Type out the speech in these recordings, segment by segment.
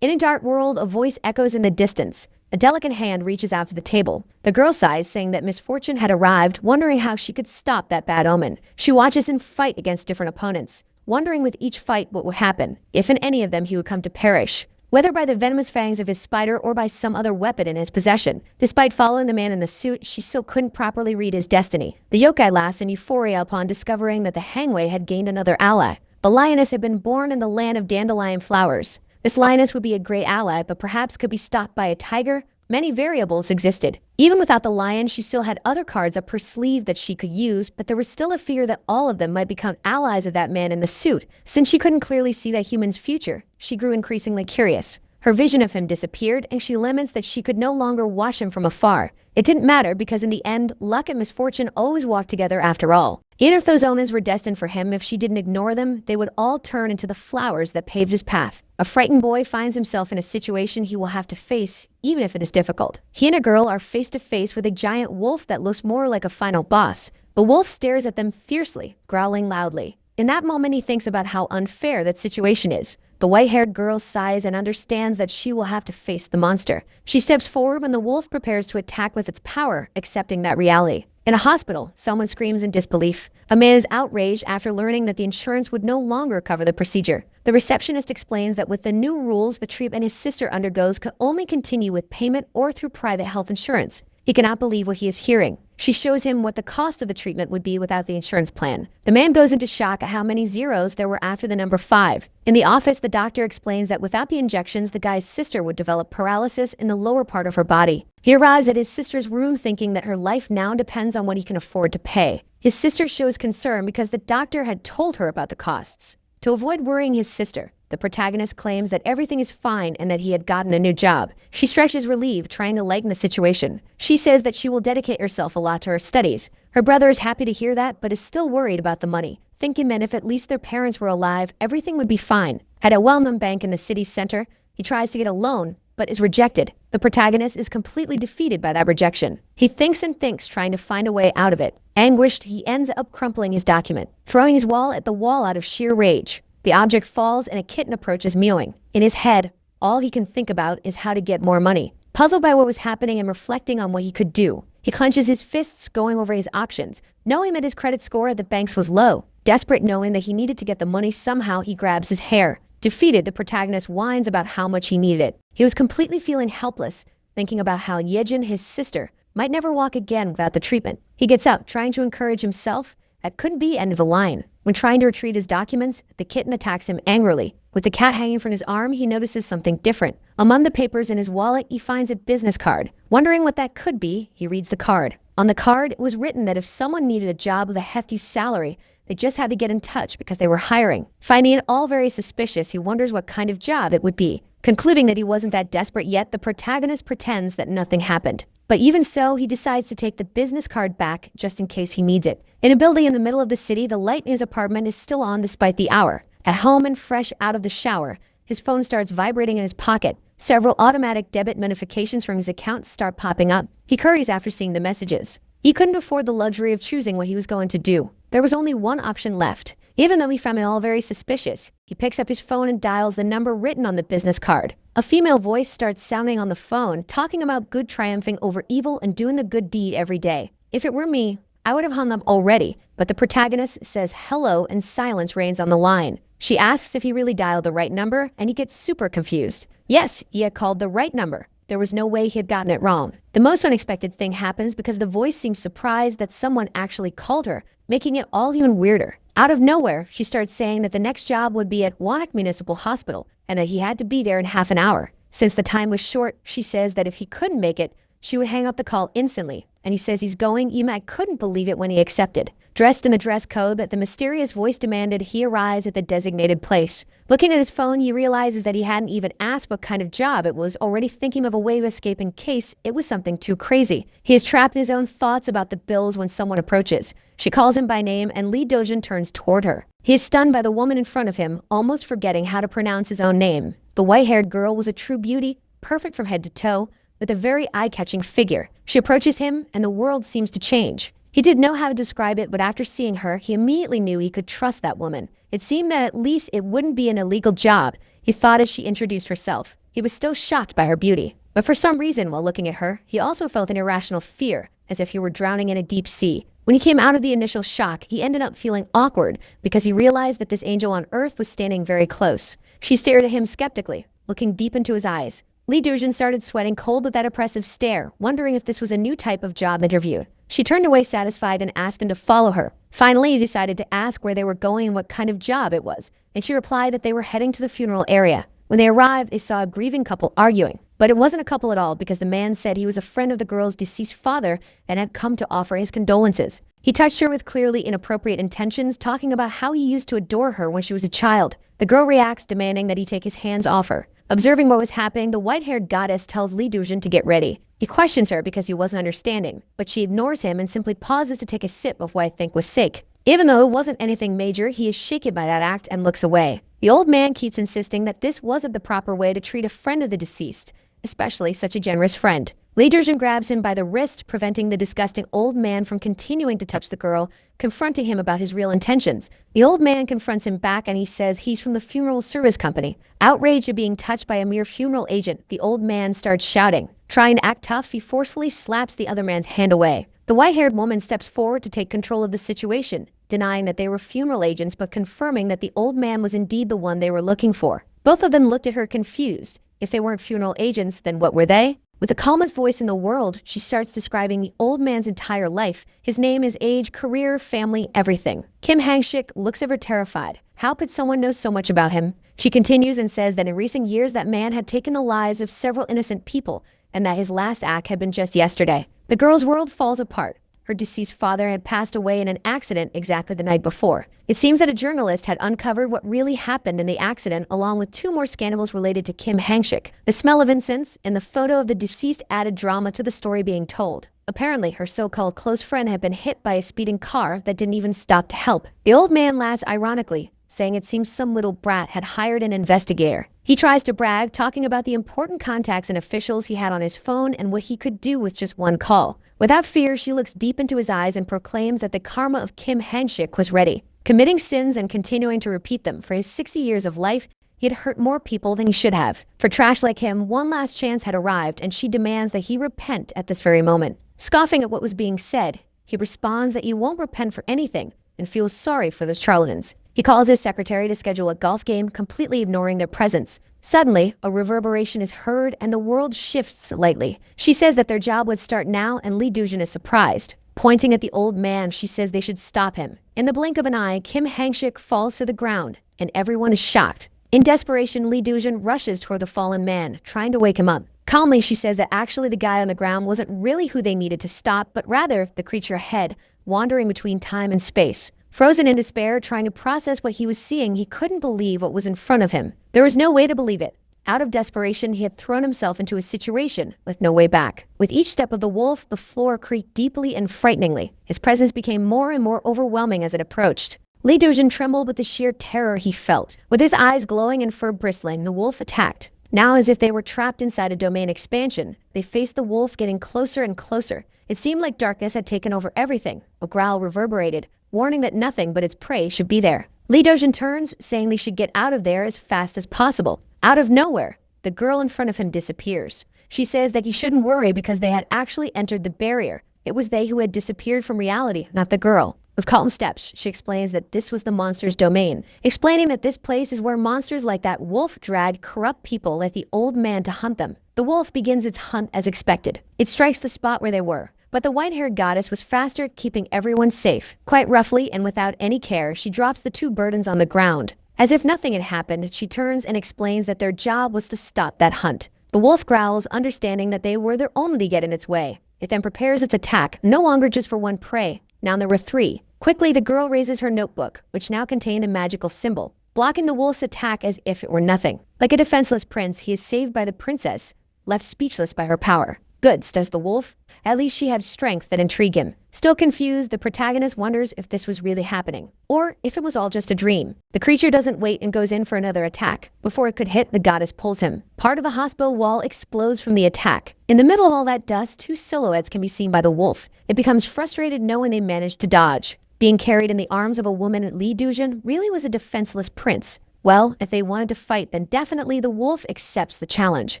In a dark world, a voice echoes in the distance. A delicate hand reaches out to the table. The girl sighs, saying that misfortune had arrived, wondering how she could stop that bad omen. She watches him fight against different opponents, wondering with each fight what would happen, if in any of them he would come to perish, whether by the venomous fangs of his spider or by some other weapon in his possession. Despite following the man in the suit, she still couldn't properly read his destiny. The yokai laughs in euphoria upon discovering that the hangway had gained another ally. The lioness had been born in the land of dandelion flowers. This lioness would be a great ally, but perhaps could be stopped by a tiger. Many variables existed. Even without the lion, she still had other cards up her sleeve that she could use, but there was still a fear that all of them might become allies of that man in the suit. Since she couldn't clearly see that human's future, she grew increasingly curious. Her vision of him disappeared, and she laments that she could no longer watch him from afar. It didn't matter because in the end, luck and misfortune always walked together after all. Even if those omens were destined for him, if she didn't ignore them, they would all turn into the flowers that paved his path. A frightened boy finds himself in a situation he will have to face, even if it is difficult. He and a girl are face to face with a giant wolf that looks more like a final boss. The wolf stares at them fiercely, growling loudly. In that moment, he thinks about how unfair that situation is. The white-haired girl sighs and understands that she will have to face the monster. She steps forward when the wolf prepares to attack with its power, accepting that reality. In a hospital, someone screams in disbelief. A man is outraged after learning that the insurance would no longer cover the procedure. The receptionist explains that with the new rules, the treatment his sister undergoes could only continue with payment or through private health insurance. He cannot believe what he is hearing. She shows him what the cost of the treatment would be without the insurance plan. The man goes into shock at how many zeros there were after the number 5. In the office, the doctor explains that without the injections, the guy's sister would develop paralysis in the lower part of her body. He arrives at his sister's room thinking that her life now depends on what he can afford to pay. His sister shows concern because the doctor had told her about the costs. To avoid worrying his sister, the protagonist claims that everything is fine and that he had gotten a new job. She stretches relieved, trying to lighten the situation. She says that she will dedicate herself a lot to her studies. Her brother is happy to hear that, but is still worried about the money, thinking that if at least their parents were alive, everything would be fine. At a well-known bank in the city center, he tries to get a loan, but is rejected. The protagonist is completely defeated by that rejection. He thinks and thinks, trying to find a way out of it. Anguished, he ends up crumpling his document, throwing his wallet at the wall out of sheer rage. The object falls and a kitten approaches mewing. In his head, all he can think about is how to get more money. Puzzled by what was happening and reflecting on what he could do, he clenches his fists, going over his options, knowing that his credit score at the banks was low. Desperate, knowing that he needed to get the money somehow, he grabs his hair. Defeated, the protagonist whines about how much he needed it. He was completely feeling helpless, thinking about how Yejin, his sister, might never walk again without the treatment. He gets up, trying to encourage himself. That couldn't be end of the line. When trying to retrieve his documents, the kitten attacks him angrily. With the cat hanging from his arm, he notices something different. Among the papers in his wallet, he finds a business card. Wondering what that could be, he reads the card. On the card, it was written that if someone needed a job with a hefty salary, they just had to get in touch because they were hiring. Finding it all very suspicious, he wonders what kind of job it would be. Concluding that he wasn't that desperate yet, the protagonist pretends that nothing happened. But even so, he decides to take the business card back just in case he needs it. In a building in the middle of the city, the light in his apartment is still on despite the hour. At home and fresh out of the shower, his phone starts vibrating in his pocket. Several automatic debit notifications from his account start popping up. He curries after seeing the messages. He couldn't afford the luxury of choosing what he was going to do. There was only one option left. Even though he found it all very suspicious, he picks up his phone and dials the number written on the business card. A female voice starts sounding on the phone, talking about good triumphing over evil and doing the good deed every day. If it were me, I would have hung up already, but the protagonist says hello and silence reigns on the line. She asks if he really dialed the right number, and he gets super confused. Yes, he had called the right number. There was no way he had gotten it wrong. The most unexpected thing happens because the voice seems surprised that someone actually called her, making it all even weirder. Out of nowhere, she starts saying that the next job would be at Wanak Municipal Hospital and that he had to be there in half an hour. Since the time was short, she says that if he couldn't make it, she would hang up the call instantly. And he says he's going. Yuma couldn't believe it when he accepted. Dressed in the dress code that the mysterious voice demanded, he arrives at the designated place. Looking at his phone, he realizes that he hadn't even asked what kind of job it was, already thinking of a way of escape in case it was something too crazy. He is trapped in his own thoughts about the bills when someone approaches. She calls him by name and Lee Dojin turns toward her. He is stunned by the woman in front of him, almost forgetting how to pronounce his own name. The white-haired girl was a true beauty, perfect from head to toe, with a very eye-catching figure. She approaches him, and the world seems to change. He didn't know how to describe it, but after seeing her, he immediately knew he could trust that woman. It seemed that at least it wouldn't be an illegal job, he thought as she introduced herself. He was still shocked by her beauty. But for some reason, while looking at her, he also felt an irrational fear, as if he were drowning in a deep sea. When he came out of the initial shock, he ended up feeling awkward because he realized that this angel on earth was standing very close. She stared at him skeptically, looking deep into his eyes. Lee Dujin started sweating cold with that oppressive stare, wondering if this was a new type of job interview. She turned away satisfied and asked him to follow her. Finally, he decided to ask where they were going and what kind of job it was, and she replied that they were heading to the funeral area. When they arrived, they saw a grieving couple arguing. But it wasn't a couple at all because the man said he was a friend of the girl's deceased father and had come to offer his condolences. He touched her with clearly inappropriate intentions, talking about how he used to adore her when she was a child. The girl reacts, demanding that he take his hands off her. Observing what was happening, the white-haired goddess tells Lee Dujin to get ready. He questions her because he wasn't understanding, but she ignores him and simply pauses to take a sip of what I think was sake. Even though it wasn't anything major, he is shaken by that act and looks away. The old man keeps insisting that this wasn't the proper way to treat a friend of the deceased, especially such a generous friend. Lee Dujin grabs him by the wrist, preventing the disgusting old man from continuing to touch the girl, confronting him about his real intentions. The old man confronts him back and he says he's from the funeral service company. Outraged at being touched by a mere funeral agent, the old man starts shouting. Trying to act tough, he forcefully slaps the other man's hand away. The white-haired woman steps forward to take control of the situation, denying that they were funeral agents but confirming that the old man was indeed the one they were looking for. Both of them looked at her confused. If they weren't funeral agents, then what were they? With the calmest voice in the world, she starts describing the old man's entire life. His name, his age, career, family, everything. Kim Hang-shik looks at her terrified. How could someone know so much about him? She continues and says that in recent years that man had taken the lives of several innocent people and that his last act had been just yesterday. The girl's world falls apart. Her deceased father had passed away in an accident exactly the night before. It seems that a journalist had uncovered what really happened in the accident along with 2 more scandals related to Kim Hang-shik. The smell of incense and the photo of the deceased added drama to the story being told. Apparently, her so-called close friend had been hit by a speeding car that didn't even stop to help. The old man laughs ironically, saying it seems some little brat had hired an investigator. He tries to brag, talking about the important contacts and officials he had on his phone and what he could do with just one call. Without fear, she looks deep into his eyes and proclaims that the karma of Kim Hang-shik was ready. Committing sins and continuing to repeat them for his 60 years of life, he had hurt more people than he should have. For trash like him, one last chance had arrived and she demands that he repent at this very moment. Scoffing at what was being said, he responds that he won't repent for anything and feels sorry for those charlatans. He calls his secretary to schedule a golf game, completely ignoring their presence. Suddenly, a reverberation is heard and the world shifts slightly. She says that their job would start now and Lee Dujin is surprised. Pointing at the old man, she says they should stop him. In the blink of an eye, Kim Hang-shik falls to the ground and everyone is shocked. In desperation, Lee Dujin rushes toward the fallen man, trying to wake him up. Calmly, she says that actually the guy on the ground wasn't really who they needed to stop, but rather the creature ahead, wandering between time and space. Frozen in despair, trying to process what he was seeing, he couldn't believe what was in front of him. There was no way to believe it. Out of desperation, he had thrown himself into a situation with no way back. With each step of the wolf, the floor creaked deeply and frighteningly. His presence became more and more overwhelming as it approached. Lee Dujin trembled with the sheer terror he felt. With his eyes glowing and fur bristling, the wolf attacked. Now, as if they were trapped inside a domain expansion, they faced the wolf getting closer and closer. It seemed like darkness had taken over everything. A growl reverberated, warning that nothing but its prey should be there. Lee Dujin turns, saying they should get out of there as fast as possible. Out of nowhere, the girl in front of him disappears. She says that he shouldn't worry because they had actually entered the barrier. It was they who had disappeared from reality, not the girl. With calm steps, she explains that this was the monster's domain, explaining that this place is where monsters like that wolf dragged corrupt people like the old man to hunt them. The wolf begins its hunt as expected. It strikes the spot where they were. But the white-haired goddess was faster, keeping everyone safe. Quite roughly and without any care, she drops the 2 burdens on the ground. As if nothing had happened, she turns and explains that their job was to stop that hunt. The wolf growls, understanding that they were their only get in its way. It then prepares its attack, no longer just for one prey. Now there were 3. Quickly, the girl raises her notebook, which now contained a magical symbol, blocking the wolf's attack as if it were nothing. Like a defenseless prince, he is saved by the princess, left speechless by her power. Good, says the wolf. At least she had strength that intrigued him. Still confused, the protagonist wonders if this was really happening, or if it was all just a dream. The creature doesn't wait and goes in for another attack. Before it could hit, the goddess pulls him. Part of the hospital wall explodes from the attack. In the middle of all that dust, 2 silhouettes can be seen by the wolf. It becomes frustrated knowing they managed to dodge. Being carried in the arms of a woman, Lee Dujin really was a defenseless prince. Well, if they wanted to fight, then definitely the wolf accepts the challenge.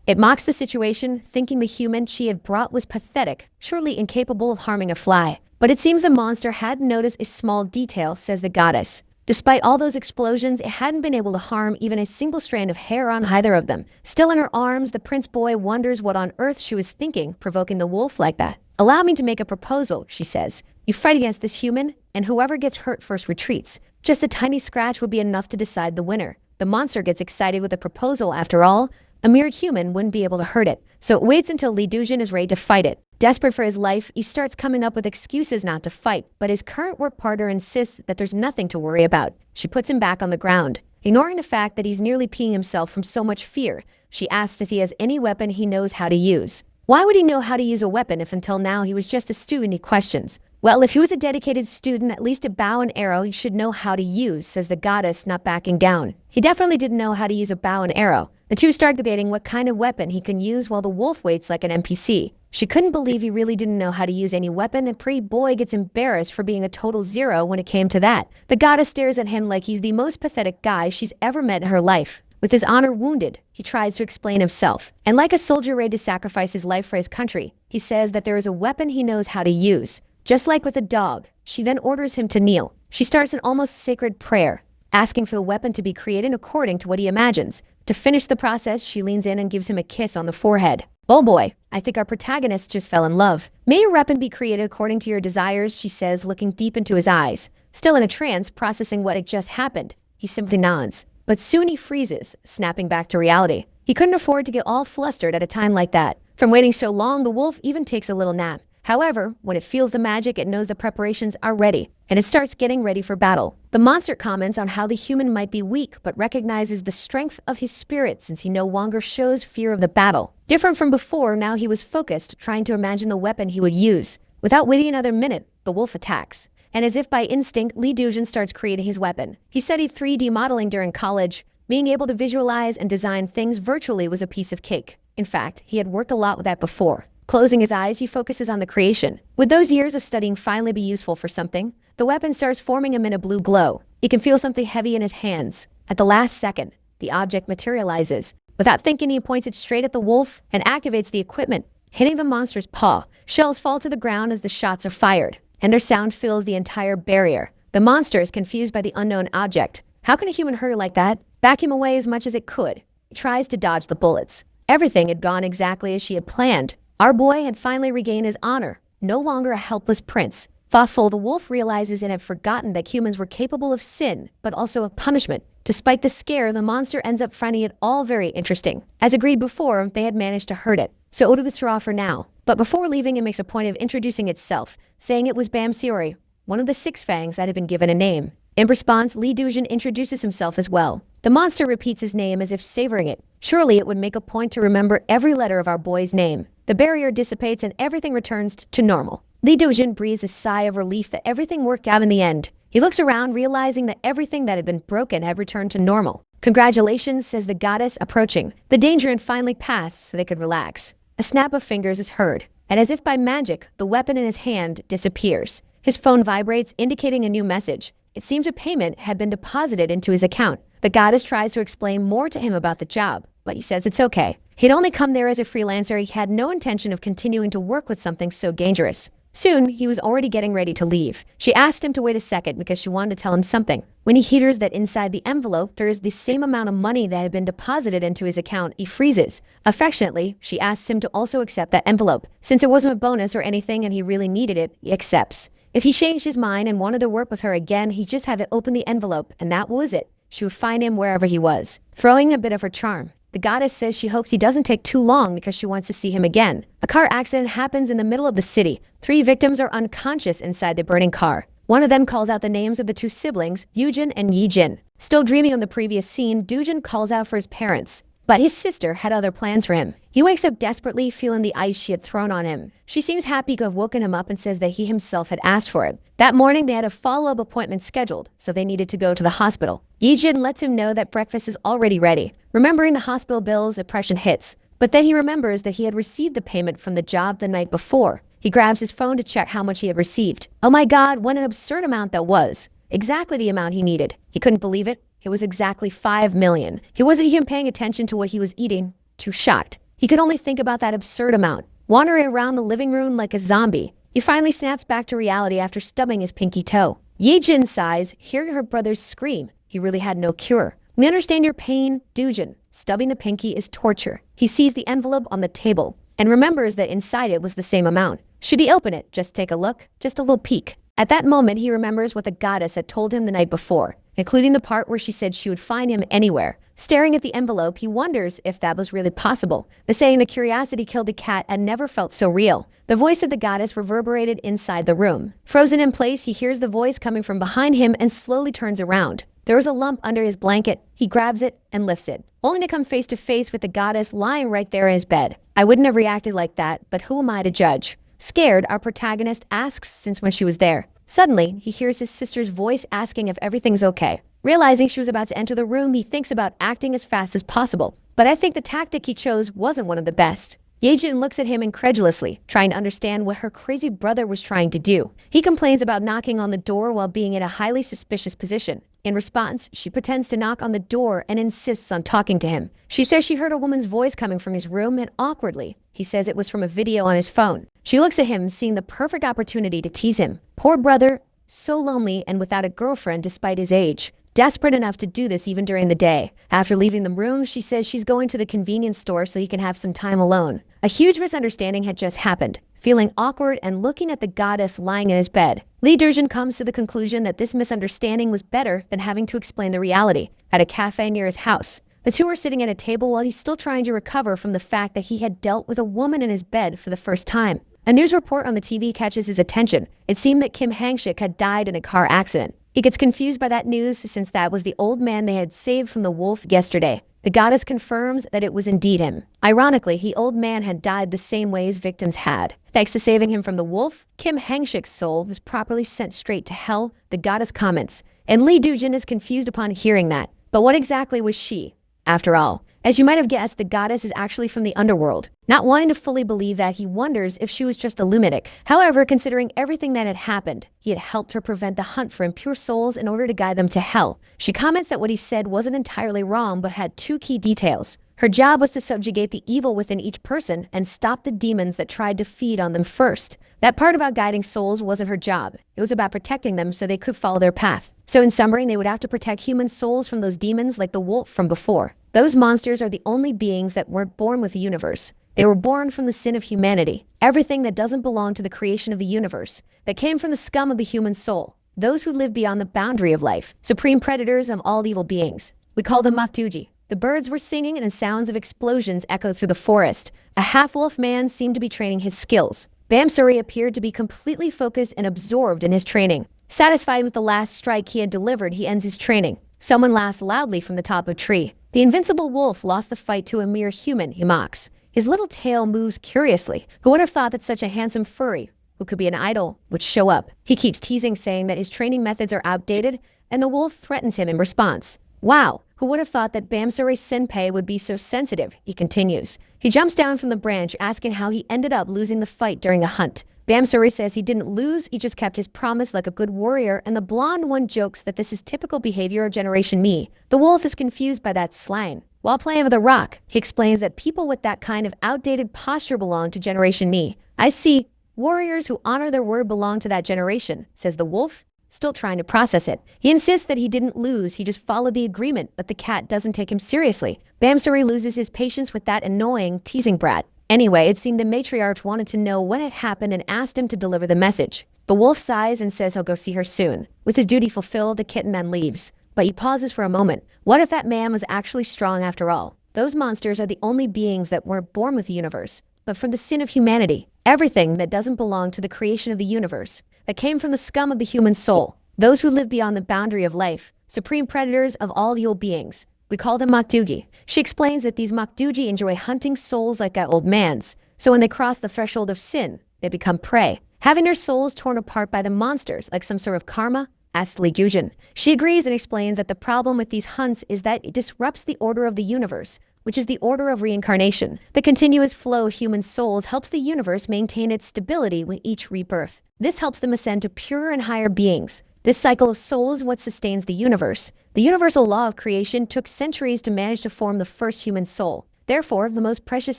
It mocks the situation, thinking the human she had brought was pathetic, surely incapable of harming a fly. But it seems the monster hadn't noticed a small detail, says the goddess. Despite all those explosions, it hadn't been able to harm even a single strand of hair on either of them. Still in her arms, the prince boy wonders what on earth she was thinking, provoking the wolf like that. Allow me to make a proposal, she says. You fight against this human, and whoever gets hurt first retreats. Just a tiny scratch would be enough to decide the winner. The monster gets excited with the proposal after all. A mere human wouldn't be able to hurt it, so it waits until Li Dujin is ready to fight it. Desperate for his life, he starts coming up with excuses not to fight, but his current work partner insists that there's nothing to worry about. She puts him back on the ground. Ignoring the fact that he's nearly peeing himself from so much fear, she asks if he has any weapon he knows how to use. Why would he know how to use a weapon if until now he was just a student, he questions. Well, if he was a dedicated student, at least a bow and arrow he should know how to use, says the goddess, not backing down. He definitely didn't know how to use a bow and arrow. The two start debating what kind of weapon he can use while the wolf waits like an NPC. She couldn't believe he really didn't know how to use any weapon, and pretty boy gets embarrassed for being a total zero when it came to that. The goddess stares at him like he's the most pathetic guy she's ever met in her life. With his honor wounded, he tries to explain himself. And like a soldier ready to sacrifice his life for his country, he says that there is a weapon he knows how to use. Just like with a dog, she then orders him to kneel. She starts an almost sacred prayer, asking for the weapon to be created according to what he imagines. To finish the process, she leans in and gives him a kiss on the forehead. Oh boy, I think our protagonist just fell in love. May your weapon be created according to your desires, she says, looking deep into his eyes. Still in a trance, processing what had just happened, he simply nods. But soon he freezes, snapping back to reality. He couldn't afford to get all flustered at a time like that. From waiting so long, the wolf even takes a little nap. However, when it feels the magic, it knows the preparations are ready, and it starts getting ready for battle. The monster comments on how the human might be weak, but recognizes the strength of his spirit since he no longer shows fear of the battle. Different from before, now he was focused, trying to imagine the weapon he would use. Without waiting another minute, the wolf attacks. And as if by instinct, Li Dujin starts creating his weapon. He studied 3D modeling during college. Being able to visualize and design things virtually was a piece of cake. In fact, he had worked a lot with that before. Closing his eyes, he focuses on the creation. Would those years of studying finally be useful for something? The weapon starts forming him in a blue glow. He can feel something heavy in his hands. At the last second, the object materializes. Without thinking, he points it straight at the wolf and activates the equipment, hitting the monster's paw. Shells fall to the ground as the shots are fired, and their sound fills the entire barrier. The monster is confused by the unknown object. How can a human hurt it like that? Back him away as much as it could. He tries to dodge the bullets. Everything had gone exactly as she had planned. Our boy had finally regained his honor, no longer a helpless prince. Thoughtful, the wolf realizes it had forgotten that humans were capable of sin, but also of punishment. Despite the scare, the monster ends up finding it all very interesting. As agreed before, they had managed to hurt it, so it would withdraw for now. But before leaving, it makes a point of introducing itself, saying it was Bam Siori, one of the six fangs that had been given a name. In response, Li Dujin introduces himself as well. The monster repeats his name as if savoring it. Surely it would make a point to remember every letter of our boy's name. The barrier dissipates and everything returns to normal. Li Dujin breathes a sigh of relief that everything worked out in the end. He looks around, realizing that everything that had been broken had returned to normal. Congratulations, says the goddess, approaching. The danger had finally passed, so they could relax. A snap of fingers is heard, and as if by magic, the weapon in his hand disappears. His phone vibrates, indicating a new message. It seems a payment had been deposited into his account. The goddess tries to explain more to him about the job, but he says it's okay. He'd only come there as a freelancer. He had no intention of continuing to work with something so dangerous. Soon, he was already getting ready to leave. She asked him to wait a second because she wanted to tell him something. When he hears that inside the envelope, there is the same amount of money that had been deposited into his account, he freezes. Affectionately, she asks him to also accept that envelope. Since it wasn't a bonus or anything and he really needed it, he accepts. If he changed his mind and wanted to work with her again, he'd just have it open the envelope, and that was it. She would find him wherever he was, throwing a bit of her charm. The goddess says she hopes he doesn't take too long because she wants to see him again. A car accident happens in the middle of the city. 3 victims are unconscious inside the burning car. One of them calls out the names of the 2 siblings, Yujin and Yijin. Still dreaming on the previous scene, Dujin calls out for his parents. But his sister had other plans for him. He wakes up desperately, feeling the ice she had thrown on him. She seems happy to have woken him up and says that he himself had asked for it. That morning, they had a follow-up appointment scheduled, so they needed to go to the hospital. Yijin lets him know that breakfast is already ready. Remembering the hospital bills, depression hits. But then he remembers that he had received the payment from the job the night before. He grabs his phone to check how much he had received. Oh my God, what an absurd amount that was. Exactly the amount he needed. He couldn't believe it. It was exactly 5 million. He wasn't even paying attention to what he was eating. Too shocked. He could only think about that absurd amount. Wandering around the living room like a zombie, he finally snaps back to reality after stubbing his pinky toe. Yejin sighs, hearing her brothers scream. He really had no cure. We understand your pain, Dujin. Stubbing the pinky is torture. He sees the envelope on the table and remembers that inside it was the same amount. Should he open it? Just take a look? Just a little peek. At that moment, he remembers what the goddess had told him the night before, including the part where she said she would find him anywhere. Staring at the envelope, he wonders if that was really possible. The saying that curiosity killed the cat had never felt so real. The voice of the goddess reverberated inside the room. Frozen in place, he hears the voice coming from behind him and slowly turns around. There is a lump under his blanket. He grabs it and lifts it, only to come face to face with the goddess lying right there in his bed. I wouldn't have reacted like that, but who am I to judge? Scared, our protagonist asks since when she was there. Suddenly, he hears his sister's voice asking if everything's okay. Realizing she was about to enter the room, he thinks about acting as fast as possible. But I think the tactic he chose wasn't one of the best. Yejin looks at him incredulously, trying to understand what her crazy brother was trying to do. He complains about knocking on the door while being in a highly suspicious position. In response, she pretends to knock on the door and insists on talking to him. She says she heard a woman's voice coming from his room, and awkwardly, he says it was from a video on his phone. She looks at him, seeing the perfect opportunity to tease him. Poor brother, so lonely and without a girlfriend despite his age. Desperate enough to do this even during the day. After leaving the room, she says she's going to the convenience store so he can have some time alone. A huge misunderstanding had just happened. Feeling awkward and looking at the goddess lying in his bed, Lee Durjin comes to the conclusion that this misunderstanding was better than having to explain the reality at a cafe near his house. The two are sitting at a table while he's still trying to recover from the fact that he had dealt with a woman in his bed for the first time. A news report on the TV catches his attention. It seemed that Kim Hangshik had died in a car accident. He gets confused by that news since that was the old man they had saved from the wolf yesterday. The goddess confirms that it was indeed him. Ironically, the old man had died the same way his victims had. Thanks to saving him from the wolf, Kim Hangshik's soul was properly sent straight to hell, the goddess comments. And Lee Dujin is confused upon hearing that. But what exactly was she? After all, as you might have guessed, the goddess is actually from the underworld. Not wanting to fully believe that, he wonders if she was just a lunatic. However, considering everything that had happened, he had helped her prevent the hunt for impure souls in order to guide them to hell. She comments that what he said wasn't entirely wrong, but had two key details. Her job was to subjugate the evil within each person and stop the demons that tried to feed on them first. That part about guiding souls wasn't her job. It was about protecting them so they could follow their path. So in summary, they would have to protect human souls from those demons like the wolf from before. Those monsters are the only beings that weren't born with the universe. They were born from the sin of humanity. Everything that doesn't belong to the creation of the universe. That came from the scum of the human soul. Those who live beyond the boundary of life. Supreme predators of all evil beings. We call them Makduji. The birds were singing and sounds of explosions echoed through the forest. A half-wolf man seemed to be training his skills. Bamsuri appeared to be completely focused and absorbed in his training. Satisfied with the last strike he had delivered, he ends his training. Someone laughs loudly from the top of a tree. The invincible wolf lost the fight to a mere human, he mocks. His little tail moves curiously. Who would have thought that such a handsome furry, who could be an idol, would show up? He keeps teasing, saying that his training methods are outdated, and the wolf threatens him in response. Wow, who would have thought that Bamsuri Senpai would be so sensitive? He continues. He jumps down from the branch, asking how he ended up losing the fight during a hunt. Bamsuri says he didn't lose, he just kept his promise like a good warrior, and the blonde one jokes that this is typical behavior of Generation Me. The wolf is confused by that slang. While playing with a rock, he explains that people with that kind of outdated posture belong to Generation Me. I see. Warriors who honor their word belong to that generation, says the wolf, still trying to process it. He insists that he didn't lose, he just followed the agreement, but the cat doesn't take him seriously. Bamsuri loses his patience with that annoying, teasing brat. Anyway, it seemed the matriarch wanted to know when it happened and asked him to deliver the message. The wolf sighs and says he'll go see her soon. With his duty fulfilled, the kitten man leaves. But he pauses for a moment. What if that man was actually strong after all? Those monsters are the only beings that weren't born with the universe, but from the sin of humanity. Everything that doesn't belong to the creation of the universe, that came from the scum of the human soul. Those who live beyond the boundary of life, supreme predators of all evil beings. We call them Makduji. She explains that these Makduji enjoy hunting souls like that old man's. So when they cross the threshold of sin, they become prey, having their souls torn apart by the monsters like some sort of karma, asks Lee Jujin. She agrees and explains that the problem with these hunts is that it disrupts the order of the universe, which is the order of reincarnation. The continuous flow of human souls helps the universe maintain its stability with each rebirth. This helps them ascend to purer and higher beings. This cycle of souls is what sustains the universe. The universal law of creation took centuries to manage to form the first human soul. Therefore, the most precious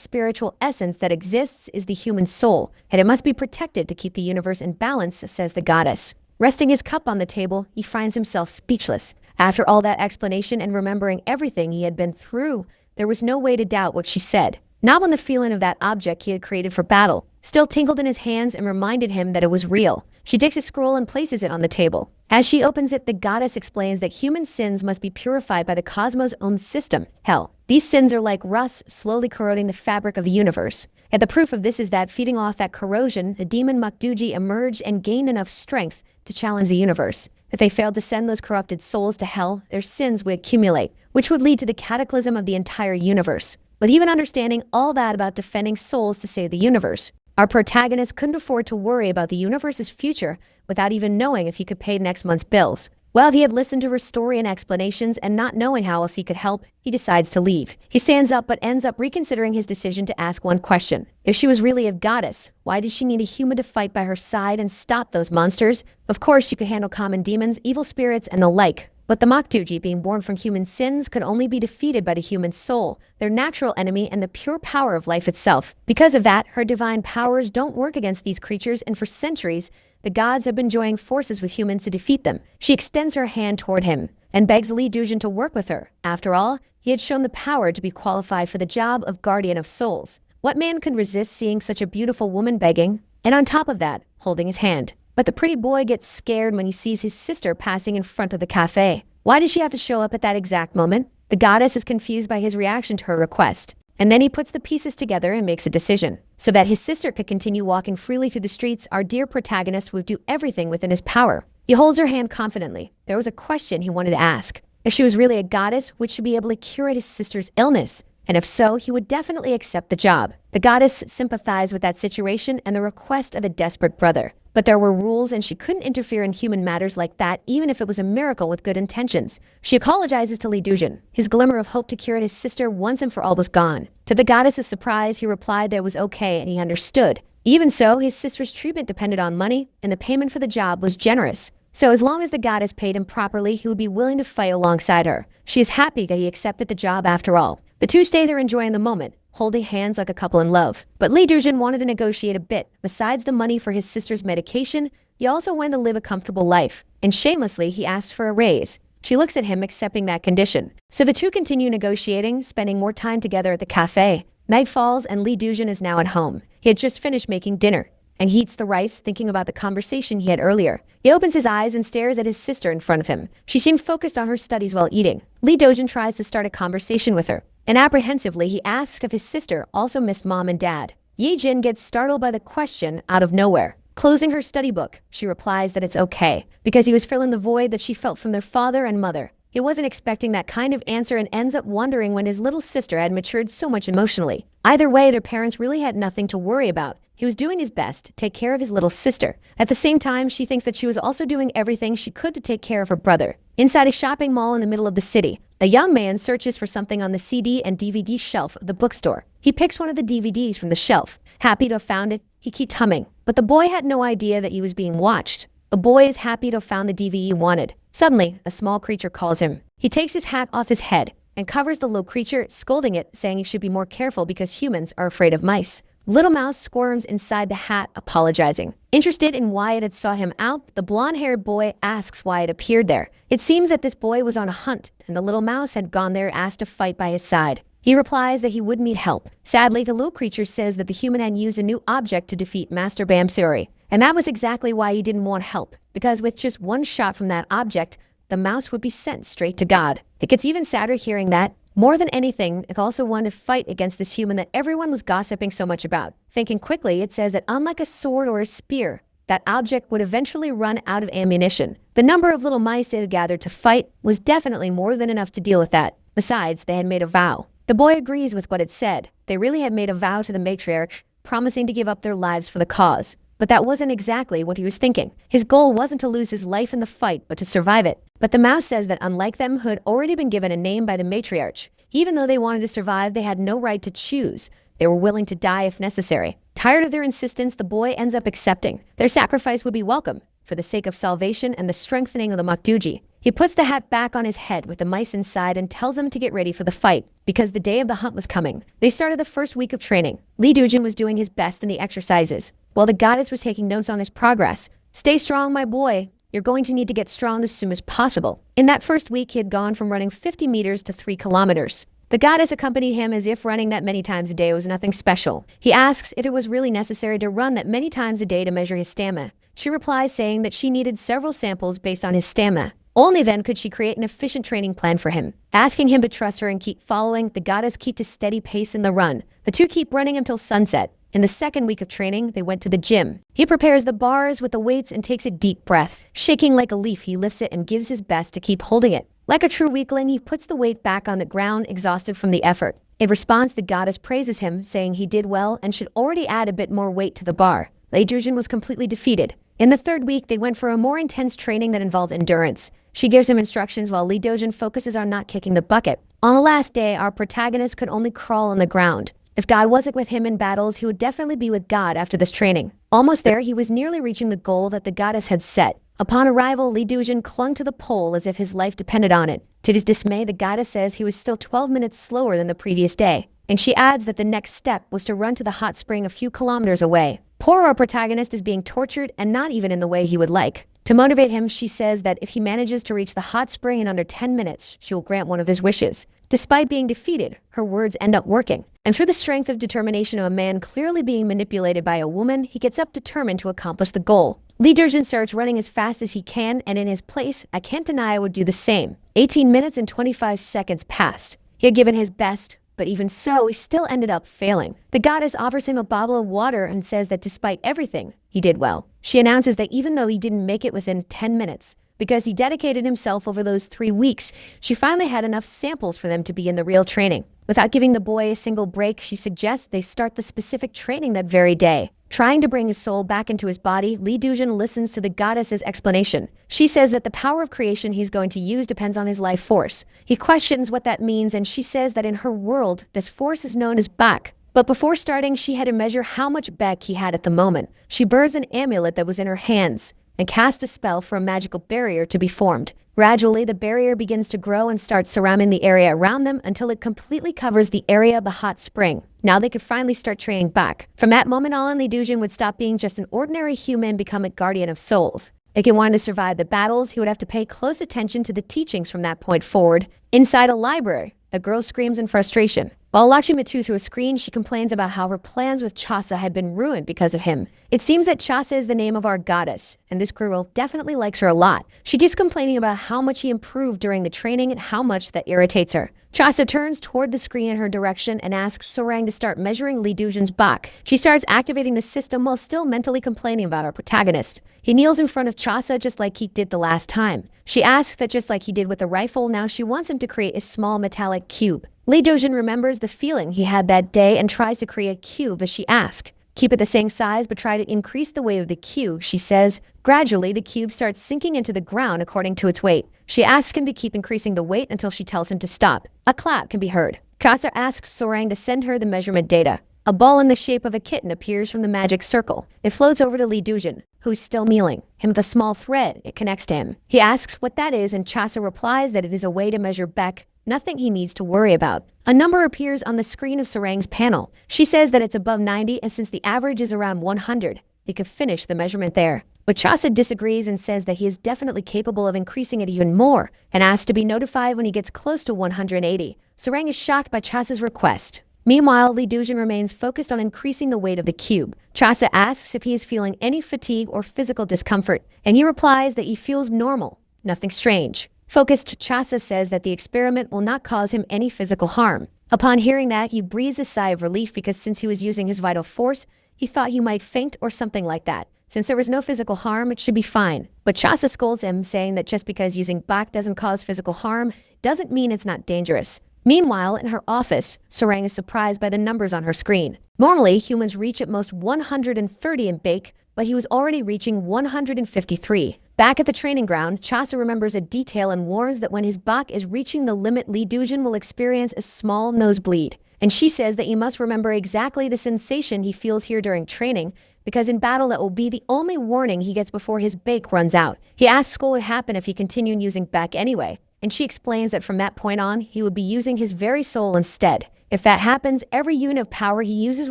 spiritual essence that exists is the human soul, and it must be protected to keep the universe in balance, says the goddess. Resting his cup on the table, he finds himself speechless. After all that explanation and remembering everything he had been through, there was no way to doubt what she said. Not when the feeling of that object he had created for battle still tingled in his hands and reminded him that it was real. She takes a scroll and places it on the table. As she opens it, the goddess explains that human sins must be purified by the cosmos' own system, hell. These sins are like rust slowly corroding the fabric of the universe. And the proof of this is that feeding off that corrosion, the demon Makduji emerged and gained enough strength to challenge the universe. If they failed to send those corrupted souls to hell, their sins would accumulate, which would lead to the cataclysm of the entire universe. But even understanding all that about defending souls to save the universe, our protagonist couldn't afford to worry about the universe's future without even knowing if he could pay next month's bills. While he had listened to her story and explanations and not knowing how else he could help, he decides to leave. He stands up but ends up reconsidering his decision to ask one question. If she was really a goddess, why did she need a human to fight by her side and stop those monsters? Of course, she could handle common demons, evil spirits, and the like. But the Makduji, being born from human sins, could only be defeated by the human soul, their natural enemy and the pure power of life itself. Because of that, her divine powers don't work against these creatures, and for centuries, the gods have been joining forces with humans to defeat them. She extends her hand toward him and begs Li Dujin to work with her. After all, he had shown the power to be qualified for the job of guardian of souls. What man could resist seeing such a beautiful woman begging? And on top of that, holding his hand. But the pretty boy gets scared when he sees his sister passing in front of the cafe. Why does she have to show up at that exact moment? The goddess is confused by his reaction to her request. And then he puts the pieces together and makes a decision. So that his sister could continue walking freely through the streets, our dear protagonist would do everything within his power. He holds her hand confidently. There was a question he wanted to ask. If she was really a goddess, would she be able to cure his sister's illness? And if so, he would definitely accept the job. The goddess sympathized with that situation and the request of a desperate brother. But there were rules and she couldn't interfere in human matters like that even if it was a miracle with good intentions. She apologizes to Li Dujin. His glimmer of hope to cure his sister once and for all was gone. To the goddess's surprise, he replied that it was okay and he understood. Even so, his sister's treatment depended on money and the payment for the job was generous. So as long as the goddess paid him properly, he would be willing to fight alongside her. She is happy that he accepted the job after all. The two stay there enjoying the moment, holding hands like a couple in love. But Li Dujin wanted to negotiate a bit. Besides the money for his sister's medication, he also wanted to live a comfortable life. And shamelessly, he asked for a raise. She looks at him, accepting that condition. So the two continue negotiating, spending more time together at the cafe. Night falls and Li Dujin is now at home. He had just finished making dinner. And he eats the rice, thinking about the conversation he had earlier. He opens his eyes and stares at his sister in front of him. She seemed focused on her studies while eating. Li Dujin tries to start a conversation with her. And apprehensively, he asks if his sister also missed mom and dad. Yi Jin gets startled by the question out of nowhere. Closing her study book, she replies that it's okay, because he was filling the void that she felt from their father and mother. He wasn't expecting that kind of answer and ends up wondering when his little sister had matured so much emotionally. Either way, their parents really had nothing to worry about. He was doing his best to take care of his little sister. At the same time, she thinks that she was also doing everything she could to take care of her brother. Inside a shopping mall in the middle of the city, a young man searches for something on the CD and DVD shelf of the bookstore. He picks one of the DVDs from the shelf. Happy to have found it, he keeps humming. But the boy had no idea that he was being watched. The boy is happy to have found the DVD he wanted. Suddenly, a small creature calls him. He takes his hat off his head and covers the little creature, scolding it, saying he should be more careful because humans are afraid of mice. Little Mouse squirms inside the hat, apologizing. Interested in why it had saw him out, the blonde-haired boy asks why it appeared there. It seems that this boy was on a hunt, and the little mouse had gone there asked to fight by his side. He replies that he would need help. Sadly, the little creature says that the human had used a new object to defeat Master Bamsuri. And that was exactly why he didn't want help, because with just one shot from that object, the mouse would be sent straight to God. It gets even sadder hearing that. More than anything, it also wanted to fight against this human that everyone was gossiping so much about. Thinking quickly, it says that unlike a sword or a spear, that object would eventually run out of ammunition. The number of little mice it had gathered to fight was definitely more than enough to deal with that. Besides, they had made a vow. The boy agrees with what it said. They really had made a vow to the matriarch, promising to give up their lives for the cause. But that wasn't exactly what he was thinking. His goal wasn't to lose his life in the fight, but to survive it. But the mouse says that unlike them who had already been given a name by the matriarch, even though they wanted to survive, they had no right to choose. They were willing to die if necessary. Tired of their insistence, the boy ends up accepting. Their sacrifice would be welcome, for the sake of salvation and the strengthening of the Makduji. He puts the hat back on his head with the mice inside and tells them to get ready for the fight because the day of the hunt was coming. They started the first week of training. Lee Doojin was doing his best in the exercises, while the goddess was taking notes on his progress. "Stay strong, my boy. You're going to need to get strong as soon as possible." In that first week, he had gone from running 50 meters to 3 kilometers. The goddess accompanied him as if running that many times a day was nothing special. He asks if it was really necessary to run that many times a day to measure his stamina. She replies saying that she needed several samples based on his stamina. Only then could she create an efficient training plan for him. Asking him to trust her and keep following, the goddess keeps a steady pace in the run. The two keep running until sunset. In the second week of training, they went to the gym. He prepares the bars with the weights and takes a deep breath. Shaking like a leaf, he lifts it and gives his best to keep holding it. Like a true weakling, he puts the weight back on the ground, exhausted from the effort. In response, the goddess praises him, saying he did well and should already add a bit more weight to the bar. Lee Doojin was completely defeated. In the third week, they went for a more intense training that involved endurance. She gives him instructions while Lee Doojin focuses on not kicking the bucket. On the last day, our protagonist could only crawl on the ground. If God wasn't with him in battles, he would definitely be with God after this training. Almost there, he was nearly reaching the goal that the goddess had set. Upon arrival, Lee Doojin clung to the pole as if his life depended on it. To his dismay, the goddess says he was still 12 minutes slower than the previous day. And she adds that the next step was to run to the hot spring a few kilometers away. Poor our protagonist is being tortured and not even in the way he would like. To motivate him, she says that if he manages to reach the hot spring in under 10 minutes, she will grant one of his wishes. Despite being defeated, her words end up working. And through the strength of determination of a man clearly being manipulated by a woman, he gets up determined to accomplish the goal. Lee Doojin starts running as fast as he can, and in his place, I can't deny I would do the same. 18 minutes and 25 seconds passed. He had given his best, but even so, he still ended up failing. The goddess offers him a bottle of water and says that despite everything, he did well. She announces that even though he didn't make it within 10 minutes, because he dedicated himself over those 3 weeks, she finally had enough samples for them to begin the real training. Without giving the boy a single break, she suggests they start the specific training that very day. Trying to bring his soul back into his body, Lee Doojin listens to the goddess's explanation. She says that the power of creation he's going to use depends on his life force. He questions what that means, and she says that in her world, this force is known as Bak. But before starting, she had to measure how much Bak he had at the moment. She burns an amulet that was in her hands and cast a spell for a magical barrier to be formed. Gradually, the barrier begins to grow and starts surrounding the area around them until it completely covers the area of the hot spring. Now they could finally start training back. From that moment on, Lee Doojin would stop being just an ordinary human and become a guardian of souls. If he wanted to survive the battles, he would have to pay close attention to the teachings from that point forward. Inside a library, a girl screams in frustration. While watching Matu through a screen, she complains about how her plans with Chasa had been ruined because of him. It seems that Chasa is the name of our goddess, and this girl definitely likes her a lot. She keeps complaining about how much he improved during the training and how much that irritates her. Chasa turns toward the screen in her direction and asks Sorang to start measuring Lee Doojin's Bak. She starts activating the system while still mentally complaining about our protagonist. He kneels in front of Chasa just like he did the last time. She asks that just like he did with the rifle, now she wants him to create a small metallic cube. Lee Doojin remembers the feeling he had that day and tries to create a cube as she asked. Keep it the same size, but try to increase the weight of the cube, she says. Gradually, the cube starts sinking into the ground according to its weight. She asks him to keep increasing the weight until she tells him to stop. A clap can be heard. Kasa asks Sorang to send her the measurement data. A ball in the shape of a kitten appears from the magic circle. It floats over to Lee Doojin, who's still kneeling. Him with a small thread, it connects to him. He asks what that is, and Chasa replies that it is a way to measure Beck. Nothing he needs to worry about. A number appears on the screen of Sorang's panel. She says that it's above 90, and since the average is around 100, they could finish the measurement there. But Chasa disagrees and says that he is definitely capable of increasing it even more, and asks to be notified when he gets close to 180. Sorang is shocked by Chasa's request. Meanwhile, Lee Doojin remains focused on increasing the weight of the cube. Chasa asks if he is feeling any fatigue or physical discomfort, and he replies that he feels normal, nothing strange. Focused, Chasa says that the experiment will not cause him any physical harm. Upon hearing that, he breathes a sigh of relief because since he was using his vital force, he thought he might faint or something like that. Since there was no physical harm, it should be fine. But Chasa scolds him, saying that just because using Bak doesn't cause physical harm, doesn't mean it's not dangerous. Meanwhile, in her office, Sorang is surprised by the numbers on her screen. Normally, humans reach at most 130 in Bake, but he was already reaching 153. Back at the training ground, Chasa remembers a detail and warns that when his Bak is reaching the limit, Lee Doojin will experience a small nosebleed. and she says that he must remember exactly the sensation he feels here during training, because in battle that will be the only warning he gets before his bake runs out. He asks what would happen if he continued using back anyway, and she explains that from that point on, he would be using his very soul instead. If that happens, every unit of power he uses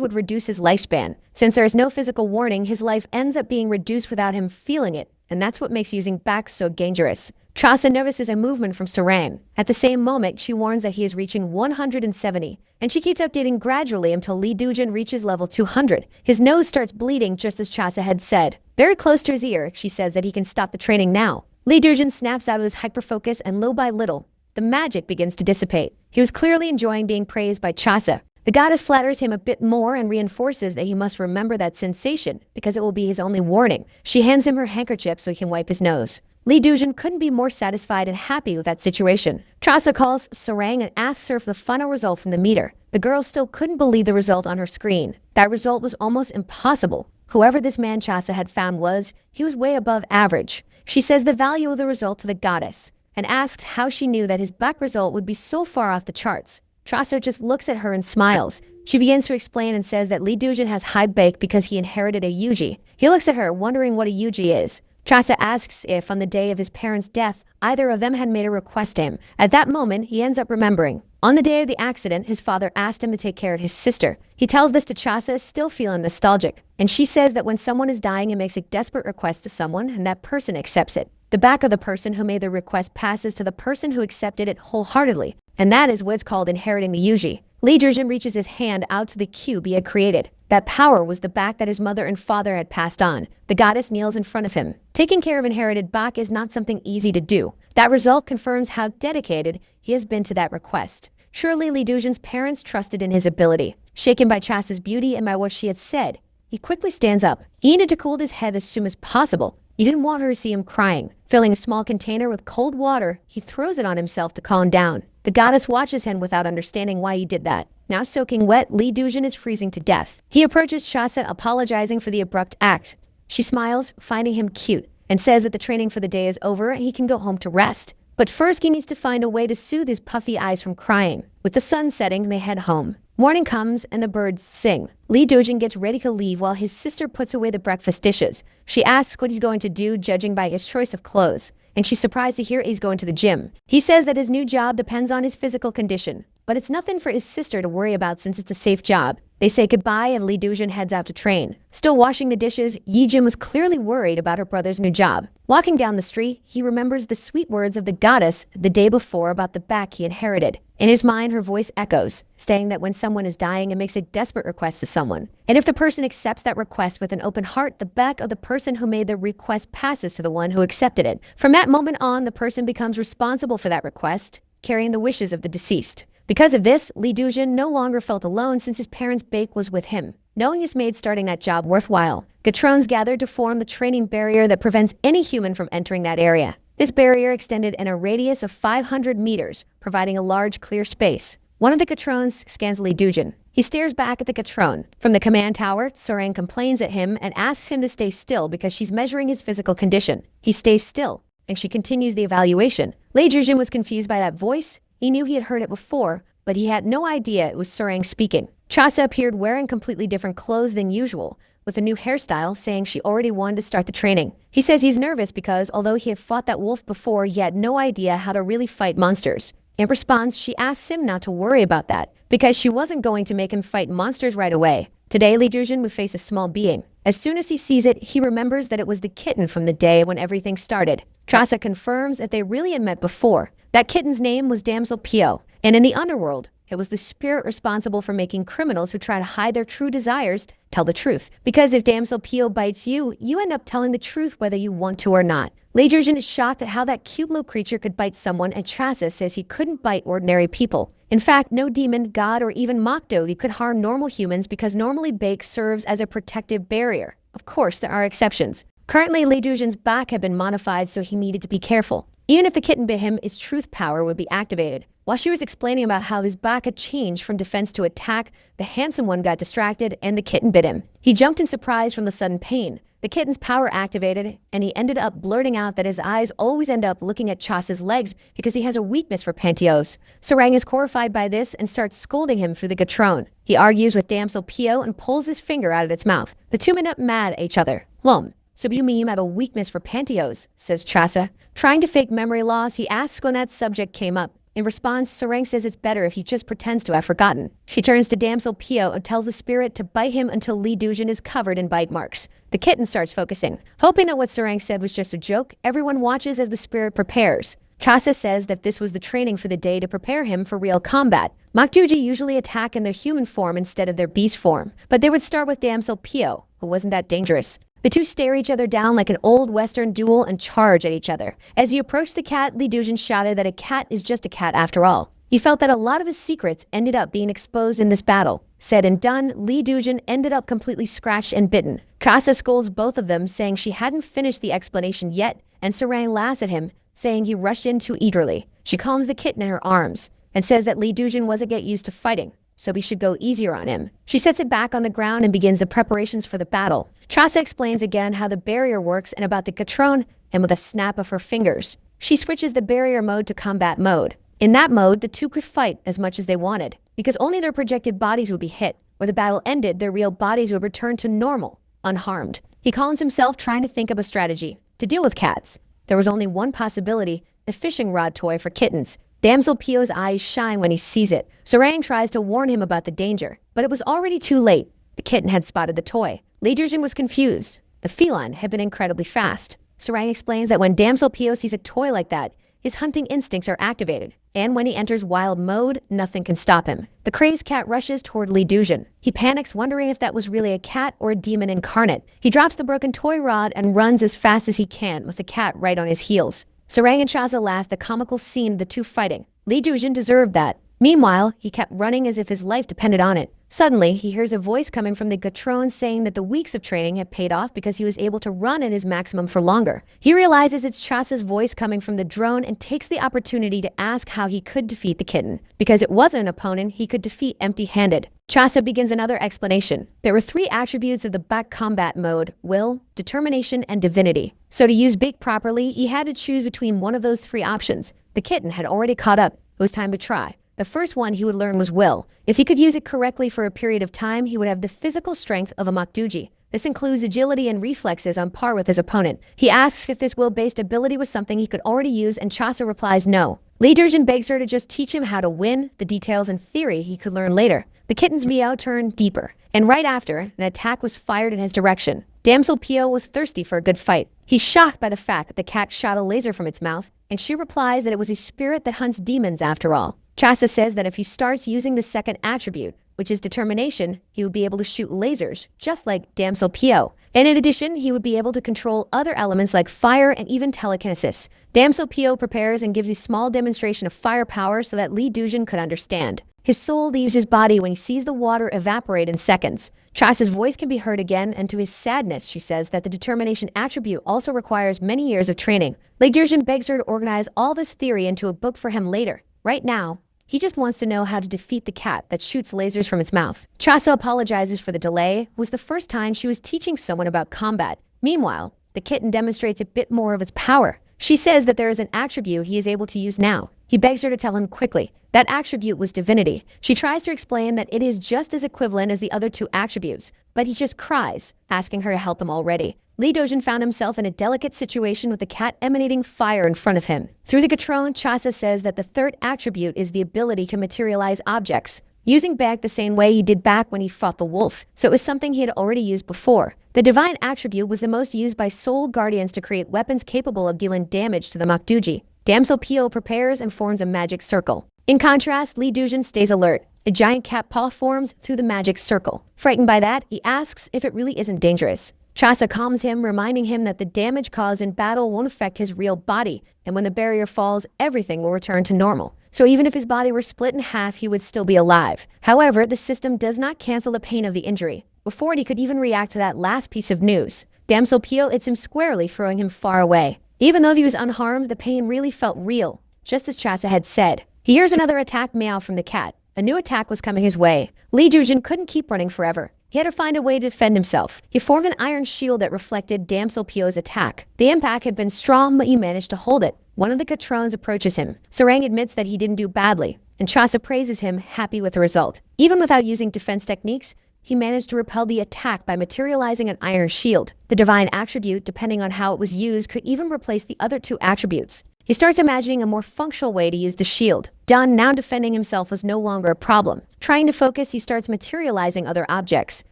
would reduce his lifespan. Since there is no physical warning, his life ends up being reduced without him feeling it, and that's what makes using back so dangerous. Chasa notices a movement from Sarang. At the same moment, she warns that he is reaching 170, and she keeps updating gradually until Lee Dujin reaches level 200. His nose starts bleeding just as Chasa had said. Very close to his ear, she says that he can stop the training now. Lee Dujin snaps out of his hyperfocus, and little by little, the magic begins to dissipate. He was clearly enjoying being praised by Chasa. The goddess flatters him a bit more and reinforces that he must remember that sensation because it will be his only warning. She hands him her handkerchief so he can wipe his nose. Lee Dujin couldn't be more satisfied and happy with that situation. Chasa calls Sarang and asks her for the final result from the meter. The girl still couldn't believe the result on her screen. That result was almost impossible. Whoever this man Chasa had found he was way above average. She says the value of the result to the goddess and asks how she knew that his back result would be so far off the charts. Chasa just looks at her and smiles. She begins to explain and says that Lee Dujin has high bake because he inherited a Yuji. He looks at her, wondering what a Yuji is. Chasa asks if, on the day of his parents' death, either of them had made a request to him. At that moment, he ends up remembering. On the day of the accident, his father asked him to take care of his sister. He tells this to Chasa, still feeling nostalgic. And she says that when someone is dying, it makes a desperate request to someone, and that person accepts it. The back of the person who made the request passes to the person who accepted it wholeheartedly. And that is what's called inheriting the Yuji. Lee Dujin reaches his hand out to the cube he had created. That power was the back that his mother and father had passed on. The goddess kneels in front of him. Taking care of inherited back is not something easy to do. That result confirms how dedicated he has been to that request. Surely Lee Dujin's parents trusted in his ability. Shaken by Chasa's beauty and by what she had said, he quickly stands up. He needed to cool his head as soon as possible. He didn't want her to see him crying. Filling a small container with cold water, he throws it on himself to calm down. The goddess watches him without understanding why he did that. Now soaking wet, Lee Dujin is freezing to death. He approaches Chasa, apologizing for the abrupt act. She smiles, finding him cute, and says that the training for the day is over and he can go home to rest. But first he needs to find a way to soothe his puffy eyes from crying. With the sun setting, they head home. Morning comes and the birds sing. Lee Dujin gets ready to leave while his sister puts away the breakfast dishes. She asks what he's going to do, judging by his choice of clothes. And she's surprised to hear he's going to the gym. He says that his new job depends on his physical condition, but it's nothing for his sister to worry about since it's a safe job. They say goodbye and Lee Dujin heads out to train. Still washing the dishes, Yijin was clearly worried about her brother's new job. Walking down the street, he remembers the sweet words of the goddess the day before about the back he inherited. In his mind, her voice echoes, saying that when someone is dying, it makes a desperate request to someone. And if the person accepts that request with an open heart, the back of the person who made the request passes to the one who accepted it. From that moment on, the person becomes responsible for that request, carrying the wishes of the deceased. Because of this, Lee Dujin no longer felt alone since his parents' bake was with him. Knowing his made starting that job worthwhile, Gatrons gathered to form the training barrier that prevents any human from entering that area. This barrier extended in a radius of 500 meters, providing a large clear space. One of the Gatrons scans Lee Dujin. He stares back at the Gatron. From the command tower, Sarang complains at him and asks him to stay still because she's measuring his physical condition. He stays still, and she continues the evaluation. Lee Dujin was confused by that voice. He knew he had heard it before, but he had no idea it was Sarang speaking. Chasa appeared wearing completely different clothes than usual, with a new hairstyle, saying she already wanted to start the training. He says he's nervous because, although he had fought that wolf before, he had no idea how to really fight monsters. In response, she asks him not to worry about that, because she wasn't going to make him fight monsters right away. Today, Lee Dujin would face a small being. As soon as he sees it, he remembers that it was the kitten from the day when everything started. Chasa confirms that they really had met before. That kitten's name was Damsel Pio, and in the underworld, it was the spirit responsible for making criminals who try to hide their true desires tell the truth. Because if Damsel Pio bites you, you end up telling the truth whether you want to or not. Lee Dujin is shocked at how that cute little creature could bite someone, and Chasa says he couldn't bite ordinary people. In fact, no demon, god, or even mock dogi could harm normal humans because normally bake serves as a protective barrier. Of course, there are exceptions. Currently, Lee Dujin's back had been modified, so he needed to be careful. Even if the kitten bit him, his truth power would be activated. While she was explaining about how his back had changed from defense to attack, the handsome one got distracted and the kitten bit him. He jumped in surprise from the sudden pain. The kitten's power activated, and he ended up blurting out that his eyes always end up looking at Chasa's legs because he has a weakness for pantyhose. Sarang is horrified by this and starts scolding him through the gatron. He argues with Damsel Pio and pulls his finger out of its mouth. The two end up mad at each other. So you mean you have a weakness for pantyhose, says Chasa. Trying to fake memory loss, he asks when that subject came up. In response, Sarang says it's better if he just pretends to have forgotten. She turns to Damsel Pio and tells the spirit to bite him until Lee Dujin is covered in bite marks. The kitten starts focusing. Hoping that what Sarang said was just a joke, everyone watches as the spirit prepares. Chasa says that this was the training for the day to prepare him for real combat. Makduji usually attack in their human form instead of their beast form, but they would start with Damsel Pio, who wasn't that dangerous. The two stare each other down like an old Western duel and charge at each other. As he approached the cat, Lee Dujin shouted that a cat is just a cat after all. He felt that a lot of his secrets ended up being exposed in this battle. Said and done, Lee Dujin ended up completely scratched and bitten. Kasa scolds both of them, saying she hadn't finished the explanation yet, and Sarang laughs at him, saying he rushed in too eagerly. She calms the kitten in her arms and says that Lee Dujin wasn't get used to fighting, so we should go easier on him. She sets it back on the ground and begins the preparations for the battle. Chasa explains again how the barrier works and about the Gatron, and with a snap of her fingers, she switches the barrier mode to combat mode. In that mode, the two could fight as much as they wanted, because only their projected bodies would be hit. Where the battle ended, their real bodies would return to normal, unharmed. He calls himself trying to think of a strategy to deal with cats. There was only one possibility, the fishing rod toy for kittens. Damsel Pio's eyes shine when he sees it. Sarang tries to warn him about the danger, but it was already too late. The kitten had spotted the toy. Lee Dujin was confused. The feline had been incredibly fast. Sarang explains that when Damsel Pio sees a toy like that, his hunting instincts are activated, and when he enters wild mode, nothing can stop him. The crazed cat rushes toward Lee Dujin. He panics, wondering if that was really a cat or a demon incarnate. He drops the broken toy rod and runs as fast as he can, with the cat right on his heels. Sarang and Chasa laugh at the comical scene of the two fighting. Lee Dujin deserved that. Meanwhile, he kept running as if his life depended on it. Suddenly, he hears a voice coming from the Gatron saying that the weeks of training had paid off because he was able to run at his maximum for longer. He realizes it's Chasa's voice coming from the drone and takes the opportunity to ask how he could defeat the kitten. Because it wasn't an opponent he could defeat empty-handed. Chasa begins another explanation. There were 3 attributes of the back combat mode: will, determination, and divinity. So to use Big properly, he had to choose between one of those 3 options. The kitten had already caught up. It was time to try. The first one he would learn was will. If he could use it correctly for a period of time, he would have the physical strength of a Makduji. This includes agility and reflexes on par with his opponent. He asks if this will-based ability was something he could already use, and Chasa replies no. Lee Dujin begs her to just teach him how to win, the details and theory he could learn later. The kitten's meow turned deeper, and right after, an attack was fired in his direction. Damsel Pio was thirsty for a good fight. He's shocked by the fact that the cat shot a laser from its mouth, and she replies that it was a spirit that hunts demons after all. Chasa says that if he starts using the second attribute, which is determination, he would be able to shoot lasers, just like Damsel Pio. And in addition, he would be able to control other elements like fire and even telekinesis. Damsel Pio prepares and gives a small demonstration of fire power so that Lee Dujin could understand. His soul leaves his body when he sees the water evaporate in seconds. Chasa's voice can be heard again, and to his sadness, she says that the determination attribute also requires many years of training. Lee Dujin begs her to organize all this theory into a book for him later. Right now, he just wants to know how to defeat the cat that shoots lasers from its mouth. Chasa apologizes for the delay. It was the first time she was teaching someone about combat. Meanwhile, the kitten demonstrates a bit more of its power. She says that there is an attribute he is able to use now. He begs her to tell him quickly. That attribute was divinity. She tries to explain that it is just as equivalent as the other 2 attributes, but he just cries, asking her to help him already. Lee Dujin found himself in a delicate situation with the cat emanating fire in front of him. Through the Gatron, Chasa says that the 3rd attribute is the ability to materialize objects, using back the same way he did back when he fought the wolf, so it was something he had already used before. The divine attribute was the most used by soul guardians to create weapons capable of dealing damage to the Makduji. Damsel Pio prepares and forms a magic circle. In contrast, Lee Dujin stays alert. A giant cat paw forms through the magic circle. Frightened by that, he asks if it really isn't dangerous. Chasa calms him, reminding him that the damage caused in battle won't affect his real body, and when the barrier falls, everything will return to normal. So even if his body were split in half, he would still be alive. However, the system does not cancel the pain of the injury. Before he could even react to that last piece of news, Damsel Pio hits him squarely, throwing him far away. Even though he was unharmed, the pain really felt real, just as Chasa had said. He hears another attack meow from the cat. A new attack was coming his way. Lee Dujin couldn't keep running forever. He had to find a way to defend himself. He formed an iron shield that reflected Damsel Pio's attack. The impact had been strong, but he managed to hold it. One of the Catrons approaches him. Sarang admits that he didn't do badly, and Chasa praises him, happy with the result. Even without using defense techniques, he managed to repel the attack by materializing an iron shield. The divine attribute, depending on how it was used, could even replace the other two attributes. He starts imagining a more functional way to use the shield. Done, now defending himself was no longer a problem. Trying to focus, he starts materializing other objects.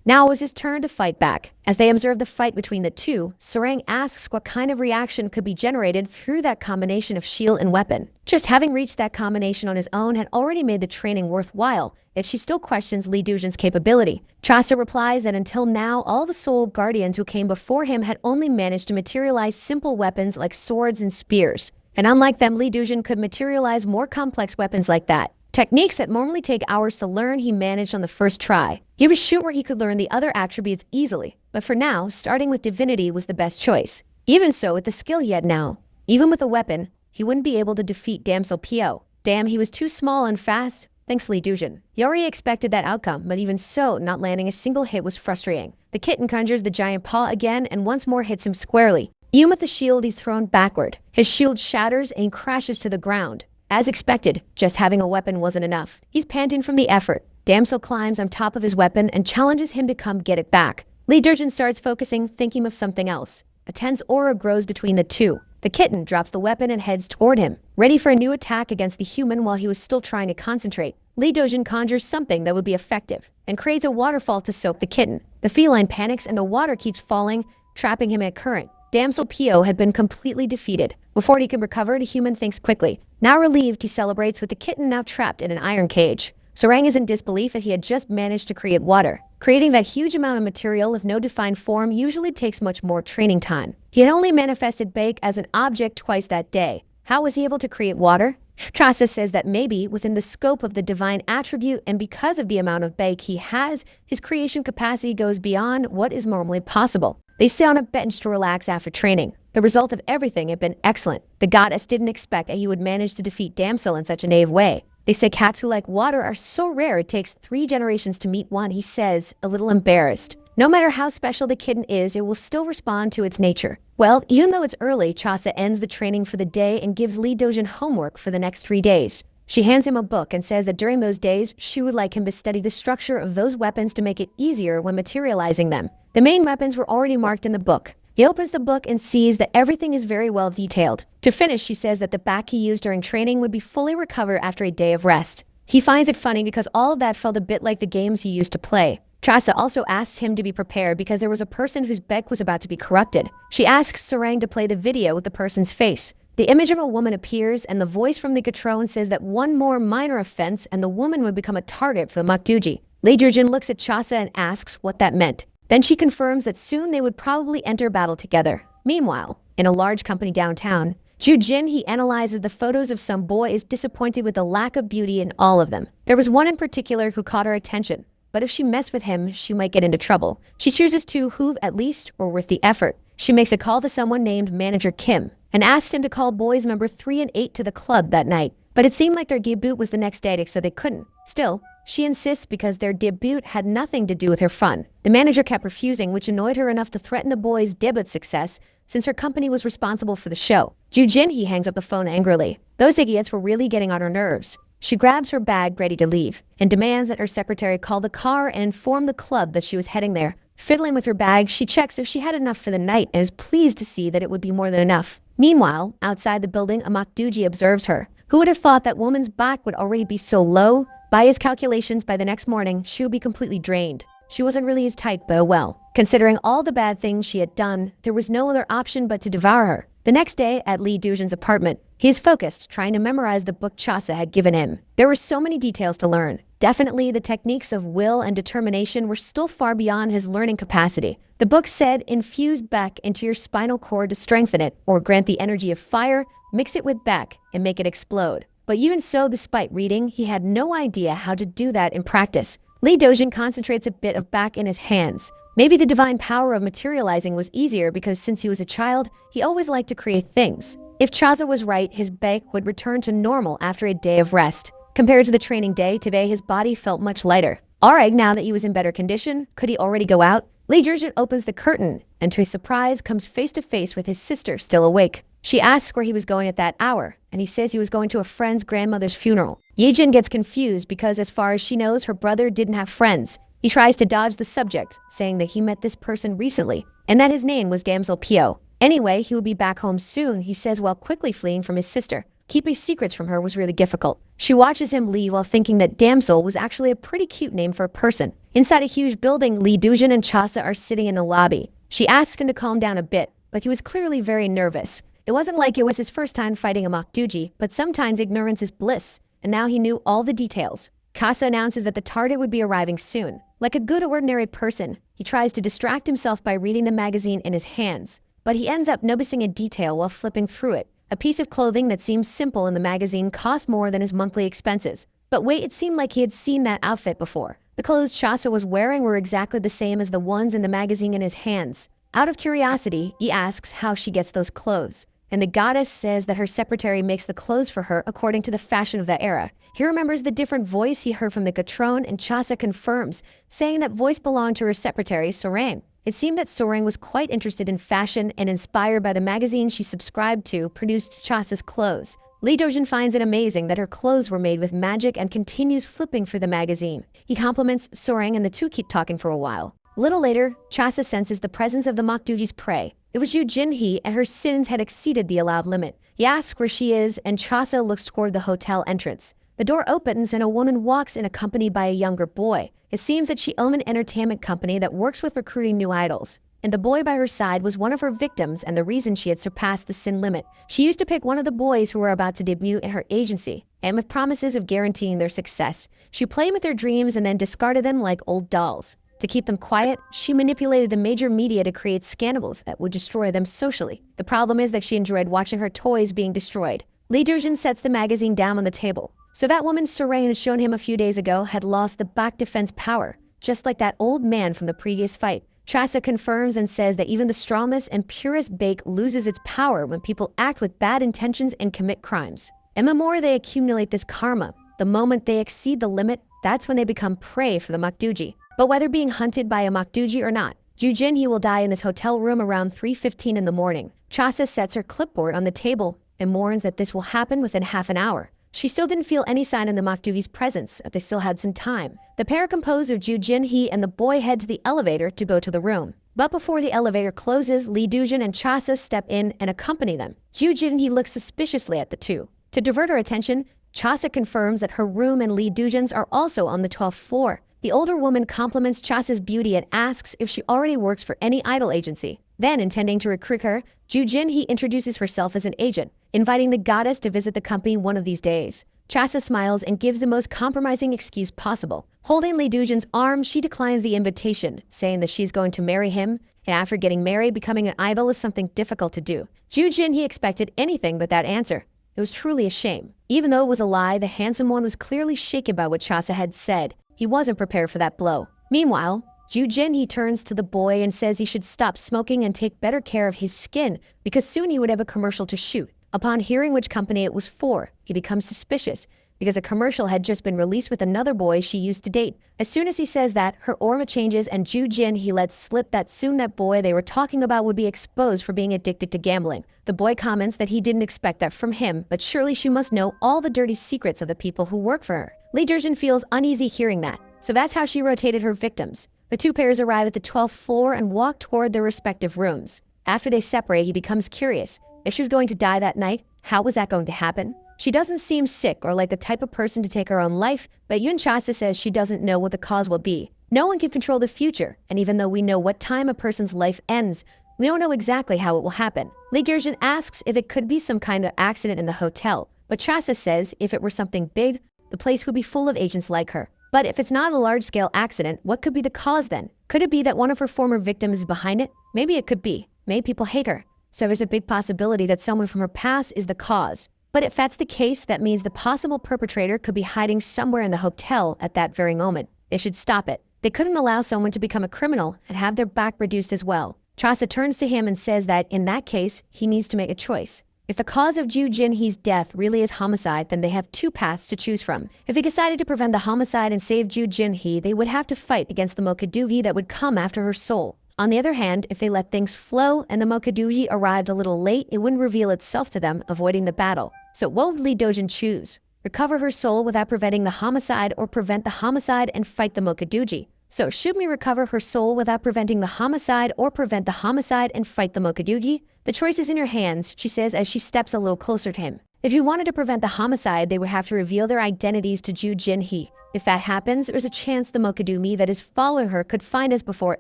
Now it was his turn to fight back. As they observe the fight between the two, Sarang asks what kind of reaction could be generated through that combination of shield and weapon. Just having reached that combination on his own had already made the training worthwhile, yet she still questions Lee Dujin's capability. Chasa replies that until now, all the soul guardians who came before him had only managed to materialize simple weapons like swords and spears. And unlike them, Lee Dujin could materialize more complex weapons like that. Techniques that normally take hours to learn, he managed on the first try. He was sure where he could learn the other attributes easily, but for now, starting with divinity was the best choice. Even so, with the skill he had now, even with a weapon, he wouldn't be able to defeat Damsel Pio. Damn, he was too small and fast. Thanks, Lee Dujin. He already expected that outcome, but even so, not landing a single hit was frustrating. The kitten conjures the giant paw again and once more hits him squarely. Even with the shield, he's thrown backward. His shield shatters and he crashes to the ground. As expected, just having a weapon wasn't enough. He's panting from the effort. Damsel climbs on top of his weapon and challenges him to come get it back. Lee Dujin starts focusing, thinking of something else. A tense aura grows between the two. The kitten drops the weapon and heads toward him, ready for a new attack against the human while he was still trying to concentrate. Lee Dujin conjures something that would be effective and creates a waterfall to soak the kitten. The feline panics and the water keeps falling, trapping him in a current. Damsel Pio had been completely defeated. Before he could recover, the human thinks quickly. Now relieved, he celebrates with the kitten now trapped in an iron cage. Sarang is in disbelief that he had just managed to create water. Creating that huge amount of material with no defined form usually takes much more training time. He had only manifested Bake as an object twice that day. How was he able to create water? Chasa says that maybe within the scope of the divine attribute and because of the amount of Bake he has, his creation capacity goes beyond what is normally possible. They sit on a bench to relax after training. The result of everything had been excellent. The goddess didn't expect that he would manage to defeat Damsel in such a naive way. They say cats who like water are so rare it takes 3 generations to meet one, he says, a little embarrassed. No matter how special the kitten is, it will still respond to its nature. Well, even though it's early, Chasa ends the training for the day and gives Lee Dojin homework for the next 3 days. She hands him a book and says that during those days, she would like him to study the structure of those weapons to make it easier when materializing them. The main weapons were already marked in the book. He opens the book and sees that everything is very well detailed. To finish, she says that the back he used during training would be fully recovered after a day of rest. He finds it funny because all of that felt a bit like the games he used to play. Chasa also asked him to be prepared because there was a person whose Beck was about to be corrupted. She asks Sarang to play the video with the person's face. The image of a woman appears and the voice from the Gatron says that one more minor offense and the woman would become a target for the Makduji. Lee Jurjin looks at Chasa and asks what that meant. Then she confirms that soon they would probably enter battle together. Meanwhile, in a large company downtown, Jin he analyzes the photos of some boy is disappointed with the lack of beauty in all of them. There was one in particular who caught her attention, but if she messed with him, she might get into trouble. She chooses to, who at least were worth the effort. She makes a call to someone named Manager Kim and asks him to call boys number 3 and 8 to the club that night. But it seemed like their debut was the next day, so they couldn't. Still, she insists because their debut had nothing to do with her fun. The manager kept refusing, which annoyed her enough to threaten the boys' debut success since her company was responsible for the show. Jin he hangs up the phone angrily. Those idiots were really getting on her nerves. She grabs her bag ready to leave and demands that her secretary call the car and inform the club that she was heading there. Fiddling with her bag, she checks if she had enough for the night and is pleased to see that it would be more than enough. Meanwhile, outside the building, a Makduji observes her. Who would have thought that woman's back would already be so low? By his calculations, by the next morning, she would be completely drained. She wasn't really his type, but well. Considering all the bad things she had done, there was no other option but to devour her. The next day, at Lee Dujin's apartment, he is focused, trying to memorize the book Chasa had given him. There were so many details to learn. Definitely, the techniques of will and determination were still far beyond his learning capacity. The book said, infuse Beck into your spinal cord to strengthen it, or grant the energy of fire, mix it with Beck, and make it explode. But even so, despite reading, he had no idea how to do that in practice. Lee Dojin concentrates a bit of Beck in his hands, Maybe the divine power of materializing was easier because since he was a child, he always liked to create things. If Chaza was right, his back would return to normal after a day of rest. Compared to the training day, today his body felt much lighter. Alright, now that he was in better condition, could he already go out? Lee Jurgen opens the curtain and to his surprise comes face to face with his sister still awake. She asks where he was going at that hour, and he says he was going to a friend's grandmother's funeral. Yejin gets confused because as far as she knows, her brother didn't have friends. He tries to dodge the subject, saying that he met this person recently, and that his name was Damsel Pio. Anyway, he would be back home soon, he says while quickly fleeing from his sister. Keeping secrets from her was really difficult. She watches him leave while thinking that Damsel was actually a pretty cute name for a person. Inside a huge building, Lee Dujin and Chasa are sitting in the lobby. She asks him to calm down a bit, but he was clearly very nervous. It wasn't like it was his first time fighting a Mokduji, but sometimes ignorance is bliss, and now he knew all the details. Casa announces that the target would be arriving soon. Like a good ordinary person, he tries to distract himself by reading the magazine in his hands, but he ends up noticing a detail while flipping through it. A piece of clothing that seems simple in the magazine cost more than his monthly expenses. But wait, it seemed like he had seen that outfit before. The clothes Chasa was wearing were exactly the same as the ones in the magazine in his hands. Out of curiosity, he asks how she gets those clothes, and the goddess says that her secretary makes the clothes for her according to the fashion of the era. He remembers the different voice he heard from the Gatron, and Chasa confirms, saying that voice belonged to her secretary, Sorang. It seemed that Sorang was quite interested in fashion and inspired by the magazine she subscribed to produced Chasa's clothes. Lee Dojin finds it amazing that her clothes were made with magic and continues flipping through the magazine. He compliments Sorang and the two keep talking for a while. A little later, Chasa senses the presence of the Mokduji's prey. It was Yu Jinhee, and her sins had exceeded the allowed limit. He asks where she is, and Chasa looks toward the hotel entrance. The door opens and a woman walks in accompanied by a younger boy. It seems that she owned an entertainment company that works with recruiting new idols. And the boy by her side was one of her victims and the reason she had surpassed the sin limit. She used to pick one of the boys who were about to debut in her agency, and with promises of guaranteeing their success, she played with their dreams and then discarded them like old dolls. To keep them quiet, she manipulated the major media to create scandals that would destroy them socially. The problem is that she enjoyed watching her toys being destroyed. Lee Durjin sets the magazine down on the table. So that woman Sorain had shown him a few days ago had lost the back defense power, just like that old man from the previous fight. Chasa confirms and says that even the strongest and purest bake loses its power when people act with bad intentions and commit crimes. And the more they accumulate this karma, the moment they exceed the limit, that's when they become prey for the Mokduji. But whether being hunted by a Mokduji or not, Ju Jinhee will die in this hotel room around 3:15 in the morning. Chasa sets her clipboard on the table and warns that this will happen within half an hour. She still didn't feel any sign of the Mokduji's presence, but they still had some time. The pair composed of Ju Jinhee and the boy head to the elevator to go to the room. But before the elevator closes, Lee Dujin and Chasa step in and accompany them. Ju Jinhee looks suspiciously at the two. To divert her attention, Chasa confirms that her room and Lee Dujin's are also on the 12th floor. The older woman compliments Chasa's beauty and asks if she already works for any idol agency. Then, intending to recruit her, Ju Jinhee introduces herself as an agent, inviting the goddess to visit the company one of these days. Chasa smiles and gives the most compromising excuse possible. Holding Lee Dujin's arm, she declines the invitation, saying that she's going to marry him, and after getting married, becoming an idol is something difficult to do. Ju Jinhee expected anything but that answer. It was truly a shame. Even though it was a lie, the handsome one was clearly shaken by what Chasa had said. He wasn't prepared for that blow. Meanwhile, Ju Jinhee turns to the boy and says he should stop smoking and take better care of his skin because soon he would have a commercial to shoot. Upon hearing which company it was for, he becomes suspicious because a commercial had just been released with another boy she used to date. As soon as he says that, her aura changes and Ju Jinhee lets slip that soon that boy they were talking about would be exposed for being addicted to gambling. The boy comments that he didn't expect that from him, but surely she must know all the dirty secrets of the people who work for her. Lee Durjin feels uneasy hearing that, so that's how she rotated her victims. The two pairs arrive at the 12th floor and walk toward their respective rooms. After they separate, he becomes curious. If she was going to die that night, how was that going to happen? She doesn't seem sick or like the type of person to take her own life, but Yun Chasa says she doesn't know what the cause will be. No one can control the future, and even though we know what time a person's life ends, we don't know exactly how it will happen. Lee Durjin asks if it could be some kind of accident in the hotel, but Chasa says if it were something big, the place would be full of agents like her. But if it's not a large-scale accident, what could be the cause then? Could it be that one of her former victims is behind it? Maybe it could be. Maybe people hate her. So there's a big possibility that someone from her past is the cause. But if that's the case, that means the possible perpetrator could be hiding somewhere in the hotel at that very moment. They should stop it. They couldn't allow someone to become a criminal and have their back reduced as well. Chasa turns to him and says that, in that case, he needs to make a choice. If the cause of Ju Jinhee's death really is homicide, then they have two paths to choose from. If they decided to prevent the homicide and save Ju Jinhee, they would have to fight against the Mokadugi that would come after her soul. On the other hand, if they let things flow and the Mokadugi arrived a little late, it wouldn't reveal itself to them, avoiding the battle. So what would Lee Dojin choose? Recover her soul without preventing the homicide, or prevent the homicide and fight the Mokadugi? So should we recover her soul without preventing the homicide, or prevent the homicide and fight the Mokadugi? The choice is in your hands, she says as she steps a little closer to him. If you wanted to prevent the homicide, they would have to reveal their identities to Ju Jinhee. If that happens, there's a chance the Mokadugi that is following her could find us before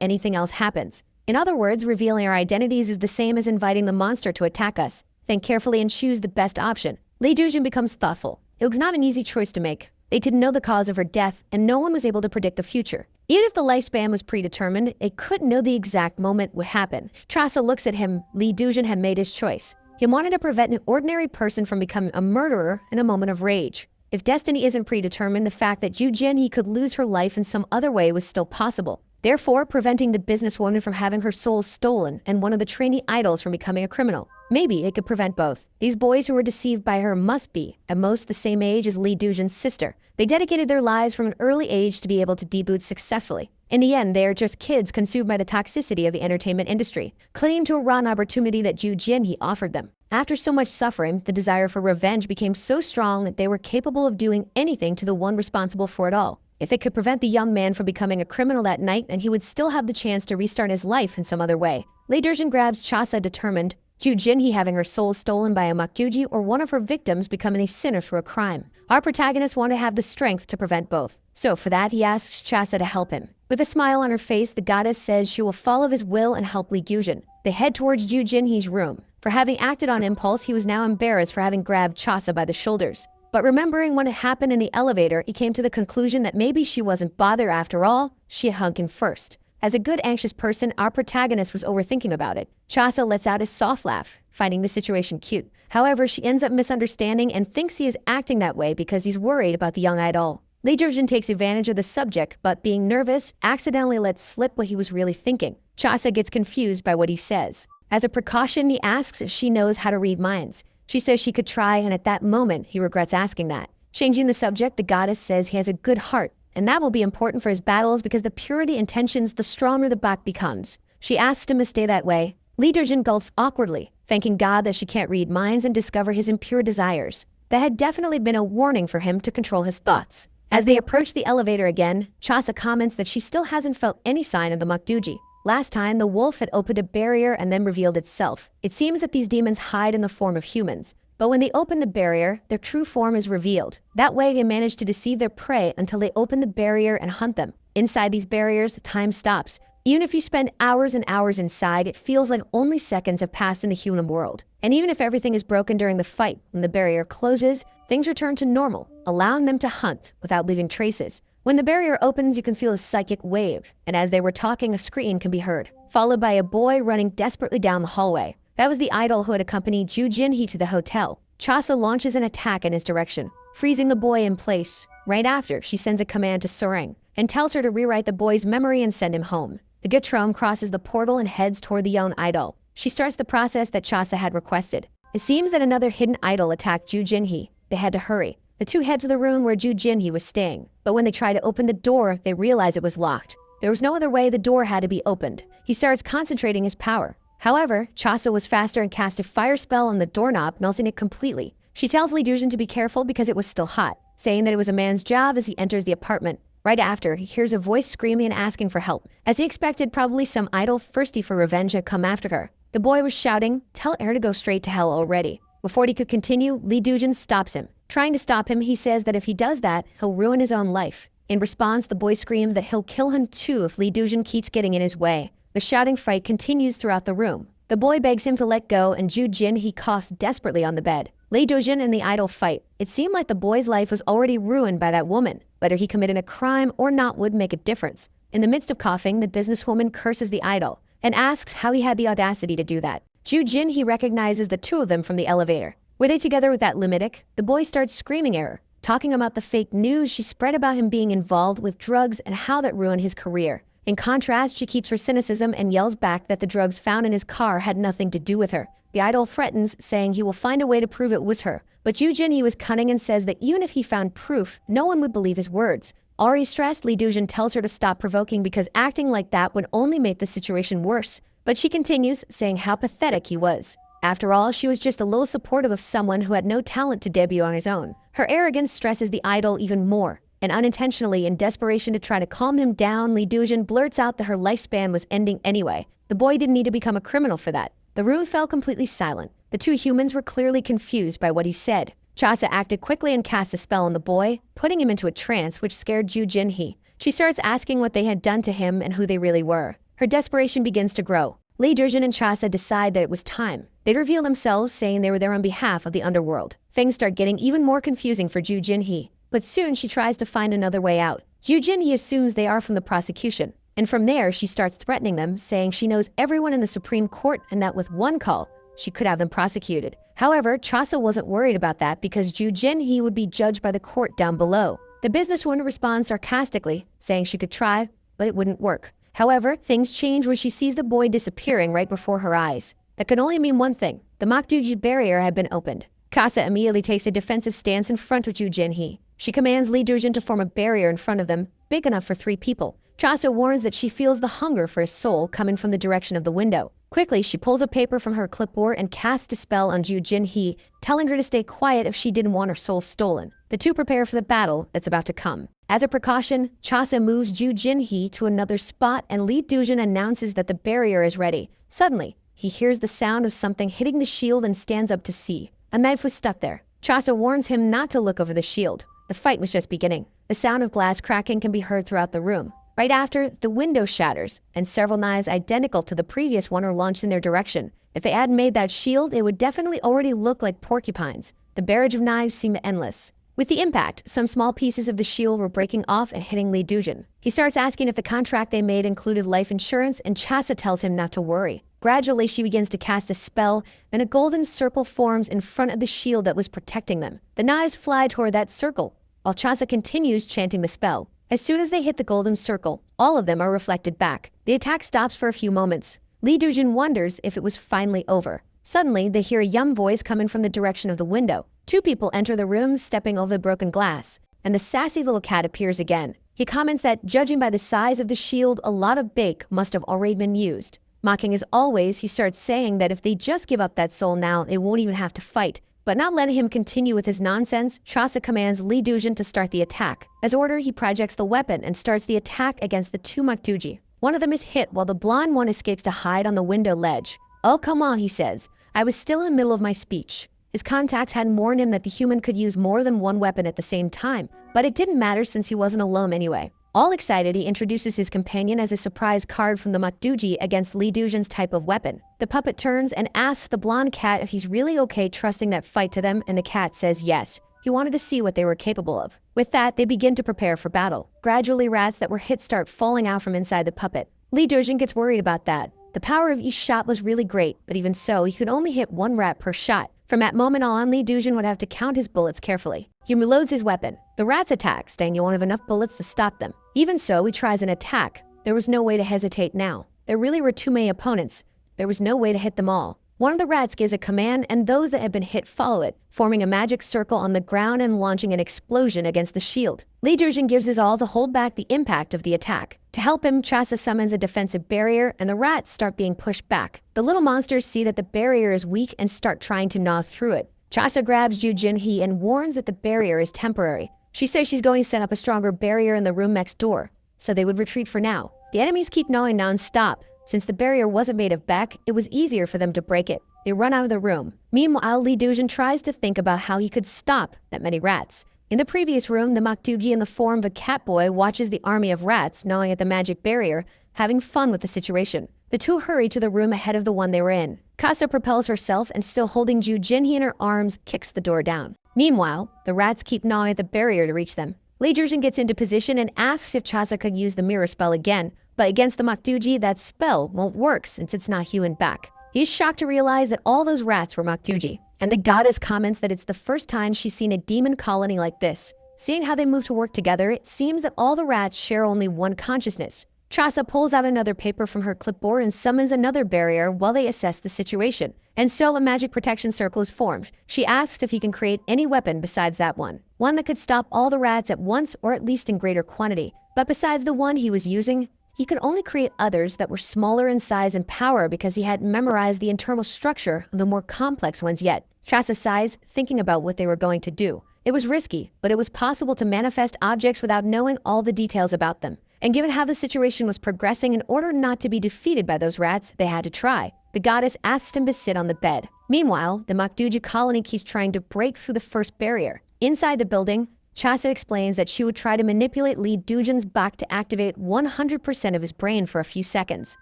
anything else happens. In other words, revealing our identities is the same as inviting the monster to attack us. Think carefully and choose the best option. Lee Dojin becomes thoughtful. It was not an easy choice to make. They didn't know the cause of her death, and no one was able to predict the future. Even if the lifespan was predetermined, it couldn't know the exact moment would happen. Chasa looks at him. Lee Dojin had made his choice. He wanted to prevent an ordinary person from becoming a murderer in a moment of rage. If destiny isn't predetermined, the fact that Ju Jinhee could lose her life in some other way was still possible. Therefore, preventing the businesswoman from having her soul stolen and one of the trainee idols from becoming a criminal. Maybe it could prevent both. These boys who were deceived by her must be, at most, the same age as Lee Dojin's sister. They dedicated their lives from an early age to be able to debut successfully. In the end, they are just kids consumed by the toxicity of the entertainment industry, clinging to a rotten opportunity that Ju Jinhee offered them. After so much suffering, the desire for revenge became so strong that they were capable of doing anything to the one responsible for it all. If it could prevent the young man from becoming a criminal that night, then he would still have the chance to restart his life in some other way. Lee Dojin grabs Chasa, determined. Ju Jinhee having her soul stolen by a Mokadugi, or one of her victims becoming a sinner for a crime. Our protagonist wanted to have the strength to prevent both. So for that, he asks Chasa to help him. With a smile on her face, the goddess says she will follow his will and help Lee Dojin. They head towards Ju Jinhee's room. For having acted on impulse, he was now embarrassed for having grabbed Chasa by the shoulders. But remembering what had happened in the elevator, he came to the conclusion that maybe she wasn't bothered after all. She had hung him first. As a good anxious person, our protagonist was overthinking about it. Chasa lets out a soft laugh, finding the situation cute. However, she ends up misunderstanding and thinks he is acting that way because he's worried about the young idol. Lee Dojin takes advantage of the subject, but being nervous, accidentally lets slip what he was really thinking. Chasa gets confused by what he says. As a precaution, he asks if she knows how to read minds. She says she could try, and at that moment, he regrets asking that. Changing the subject, the goddess says he has a good heart, and that will be important for his battles because the purer the intentions, the stronger the back becomes. She asks him to stay that way. Lee Dojin gulps awkwardly, thanking God that she can't read minds and discover his impure desires. That had definitely been a warning for him to control his thoughts. As they approach the elevator again, Chasa comments that she still hasn't felt any sign of the Mokadugi. Last time, the wolf had opened a barrier and then revealed itself. It seems that these demons hide in the form of humans. But when they open the barrier, their true form is revealed. That way, they manage to deceive their prey until they open the barrier and hunt them. Inside these barriers, time stops. Even if you spend hours and hours inside, it feels like only seconds have passed in the human world. And even if everything is broken during the fight, when the barrier closes, things return to normal, allowing them to hunt without leaving traces. When the barrier opens, you can feel a psychic wave, and as they were talking, a scream can be heard, followed by a boy running desperately down the hallway. That was the idol who had accompanied Ju Jinhee to the hotel. Chasa launches an attack in his direction, freezing the boy in place. Right after, she sends a command to Soreng and tells her to rewrite the boy's memory and send him home. The Gutrom crosses the portal and heads toward the young idol. She starts the process that Chasa had requested. It seems that another hidden idol attacked Ju Jinhee. They had to hurry. The two head to the room where Ju Jinhee was staying, but when they try to open the door, they realize it was locked. There was no other way, the door had to be opened. He starts concentrating his power. However, Chasa was faster and cast a fire spell on the doorknob, melting it completely. She tells Lee Dojin to be careful because it was still hot, saying that it was a man's job as he enters the apartment. Right after, he hears a voice screaming and asking for help. As he expected, probably some idol thirsty for revenge had come after her. The boy was shouting, "Tell Air to go straight to hell already." Before he could continue, Lee Dojin stops him. Trying to stop him, he says that if he does that, he'll ruin his own life. In response, the boy screams that he'll kill him too if Lee Dojin keeps getting in his way. The shouting fight continues throughout the room. The boy begs him to let go, and Ju Jinhee coughs desperately on the bed. Lee Dojin and the idol fight. It seemed like the boy's life was already ruined by that woman. Whether he committed a crime or not would make a difference. In the midst of coughing, the businesswoman curses the idol and asks how he had the audacity to do that. Ju Jinhee recognizes the two of them from the elevator. Were they together with that lunatic? The boy starts screaming at her, talking about the fake news she spread about him being involved with drugs and how that ruined his career. In contrast, she keeps her cynicism and yells back that the drugs found in his car had nothing to do with her. The idol threatens, saying he will find a way to prove it was her. But Yoo Jin-hee was cunning and says that even if he found proof, no one would believe his words. Already stressed, Lee Doo-jin tells her to stop provoking because acting like that would only make the situation worse. But she continues, saying how pathetic he was. After all, she was just a little supportive of someone who had no talent to debut on his own. Her arrogance stresses the idol even more. And unintentionally, in desperation to try to calm him down, Lee Doo-jin blurts out that her lifespan was ending anyway. The boy didn't need to become a criminal for that. The room fell completely silent. The two humans were clearly confused by what he said. Chasa acted quickly and cast a spell on the boy, putting him into a trance which scared Yoo Jin-hee. She starts asking what they had done to him and who they really were. Her desperation begins to grow. Lee Doo-jin and Chasa decide that it was time. They reveal themselves, saying they were there on behalf of the underworld. Things start getting even more confusing for Yoo Jin-hee. But soon she tries to find another way out. Yoo Jin-hee assumes they are from the prosecution. And from there, she starts threatening them, saying she knows everyone in the Supreme Court and that with one call, she could have them prosecuted. However, Chasa wasn't worried about that because Yoo Jin-hee would be judged by the court down below. The businesswoman responds sarcastically, saying she could try, but it wouldn't work. However, things change when she sees the boy disappearing right before her eyes. That could only mean one thing. The Makduji barrier had been opened. Chasa immediately takes a defensive stance in front of Yoo Jin-hee. She commands Lee Doo-jin to form a barrier in front of them, big enough for 3 people. Chasa warns that she feels the hunger for his soul coming from the direction of the window. Quickly, she pulls a paper from her clipboard and casts a spell on Yoo Jin-hee, telling her to stay quiet if she didn't want her soul stolen. The two prepare for the battle that's about to come. As a precaution, Chasa moves Yoo Jin-hee to another spot and Lee Doo-jin announces that the barrier is ready. Suddenly, he hears the sound of something hitting the shield and stands up to see. A knife was stuck there. Chasa warns him not to look over the shield. The fight was just beginning. The sound of glass cracking can be heard throughout the room. Right after, the window shatters, and several knives identical to the previous one are launched in their direction. If they hadn't made that shield, it would definitely already look like porcupines. The barrage of knives seemed endless. With the impact, some small pieces of the shield were breaking off and hitting Lee Doo-jin. He starts asking if the contract they made included life insurance, and Chasa tells him not to worry. Gradually, she begins to cast a spell, and a golden circle forms in front of the shield that was protecting them. The knives fly toward that circle, while Chasa continues chanting the spell. As soon as they hit the golden circle, all of them are reflected back. The attack stops for a few moments. Lee Doo-jin wonders if it was finally over. Suddenly, they hear a young voice coming from the direction of the window. 2 people enter the room, stepping over the broken glass, and the sassy little cat appears again. He comments that, judging by the size of the shield, a lot of bake must have already been used. Mocking as always, he starts saying that if they just give up that soul now, they won't even have to fight. But not letting him continue with his nonsense, Chasa commands Lee Doo-jin to start the attack. As ordered, he projects the weapon and starts the attack against the 2 Makduji. One of them is hit while the blonde one escapes to hide on the window ledge. "Oh, come on," he says. I was still in the middle of my speech. His contacts hadn't warned him that the human could use more than one weapon at the same time, but it didn't matter since he wasn't alone anyway. All excited, he introduces his companion as a surprise card from the Makduji against Lee Doo-jin's type of weapon. The puppet turns and asks the blonde cat if he's really okay trusting that fight to them, and the cat says yes. He wanted to see what they were capable of. With that, they begin to prepare for battle. Gradually, rats that were hit start falling out from inside the puppet. Lee Doo-jin gets worried about that. The power of each shot was really great, but even so, he could only hit 1 rat per shot. From that moment on, Lee Doo-jin would have to count his bullets carefully. He reloads his weapon. The rats attack, saying he won't have enough bullets to stop them. Even so, he tries an attack. There was no way to hesitate now. There really were too many opponents. There was no way to hit them all. One of the rats gives a command, and those that had been hit follow it, forming a magic circle on the ground and launching an explosion against the shield. Lee Doo-jin gives his all to hold back the impact of the attack. To help him, Chasa summons a defensive barrier, and the rats start being pushed back. The little monsters see that the barrier is weak and start trying to gnaw through it. Chasa grabs Yoo Jin-hee and warns that the barrier is temporary. She says she's going to set up a stronger barrier in the room next door, so they would retreat for now. The enemies keep gnawing non-stop. Since the barrier wasn't made of back, it was easier for them to break it. They run out of the room. Meanwhile, Lee Doo-jin tries to think about how he could stop that many rats. In the previous room, the Makduji in the form of a cat boy watches the army of rats gnawing at the magic barrier, having fun with the situation. The two hurry to the room ahead of the one they were in. Chasa propels herself and, still holding Yoo Jin-hee in her arms, kicks the door down. Meanwhile, the rats keep gnawing at the barrier to reach them. Lee Doo-jin gets into position and asks if Chasa could use the mirror spell again, but against the Makduji, that spell won't work since it's not human back. He's shocked to realize that all those rats were Makduji. and the goddess comments that it's the first time she's seen a demon colony like this. Seeing how they move to work together, it seems that all the rats share only one consciousness. Chasa pulls out another paper from her clipboard and summons another barrier while they assess the situation. And so a magic protection circle is formed. She asks if he can create any weapon besides that one that could stop all the rats at once or at least in greater quantity. But besides the one he was using, he could only create others that were smaller in size and power because he hadn't memorized the internal structure of the more complex ones yet. Chasa sighs, thinking about what they were going to do. It was risky, but it was possible to manifest objects without knowing all the details about them. And given how the situation was progressing, in order not to be defeated by those rats, they had to try. The goddess asks him to sit on the bed. Meanwhile, the Makduji colony keeps trying to break through the first barrier. Inside the building, Chasa explains that she would try to manipulate Lee Dujin's back to activate 100% of his brain for a few seconds.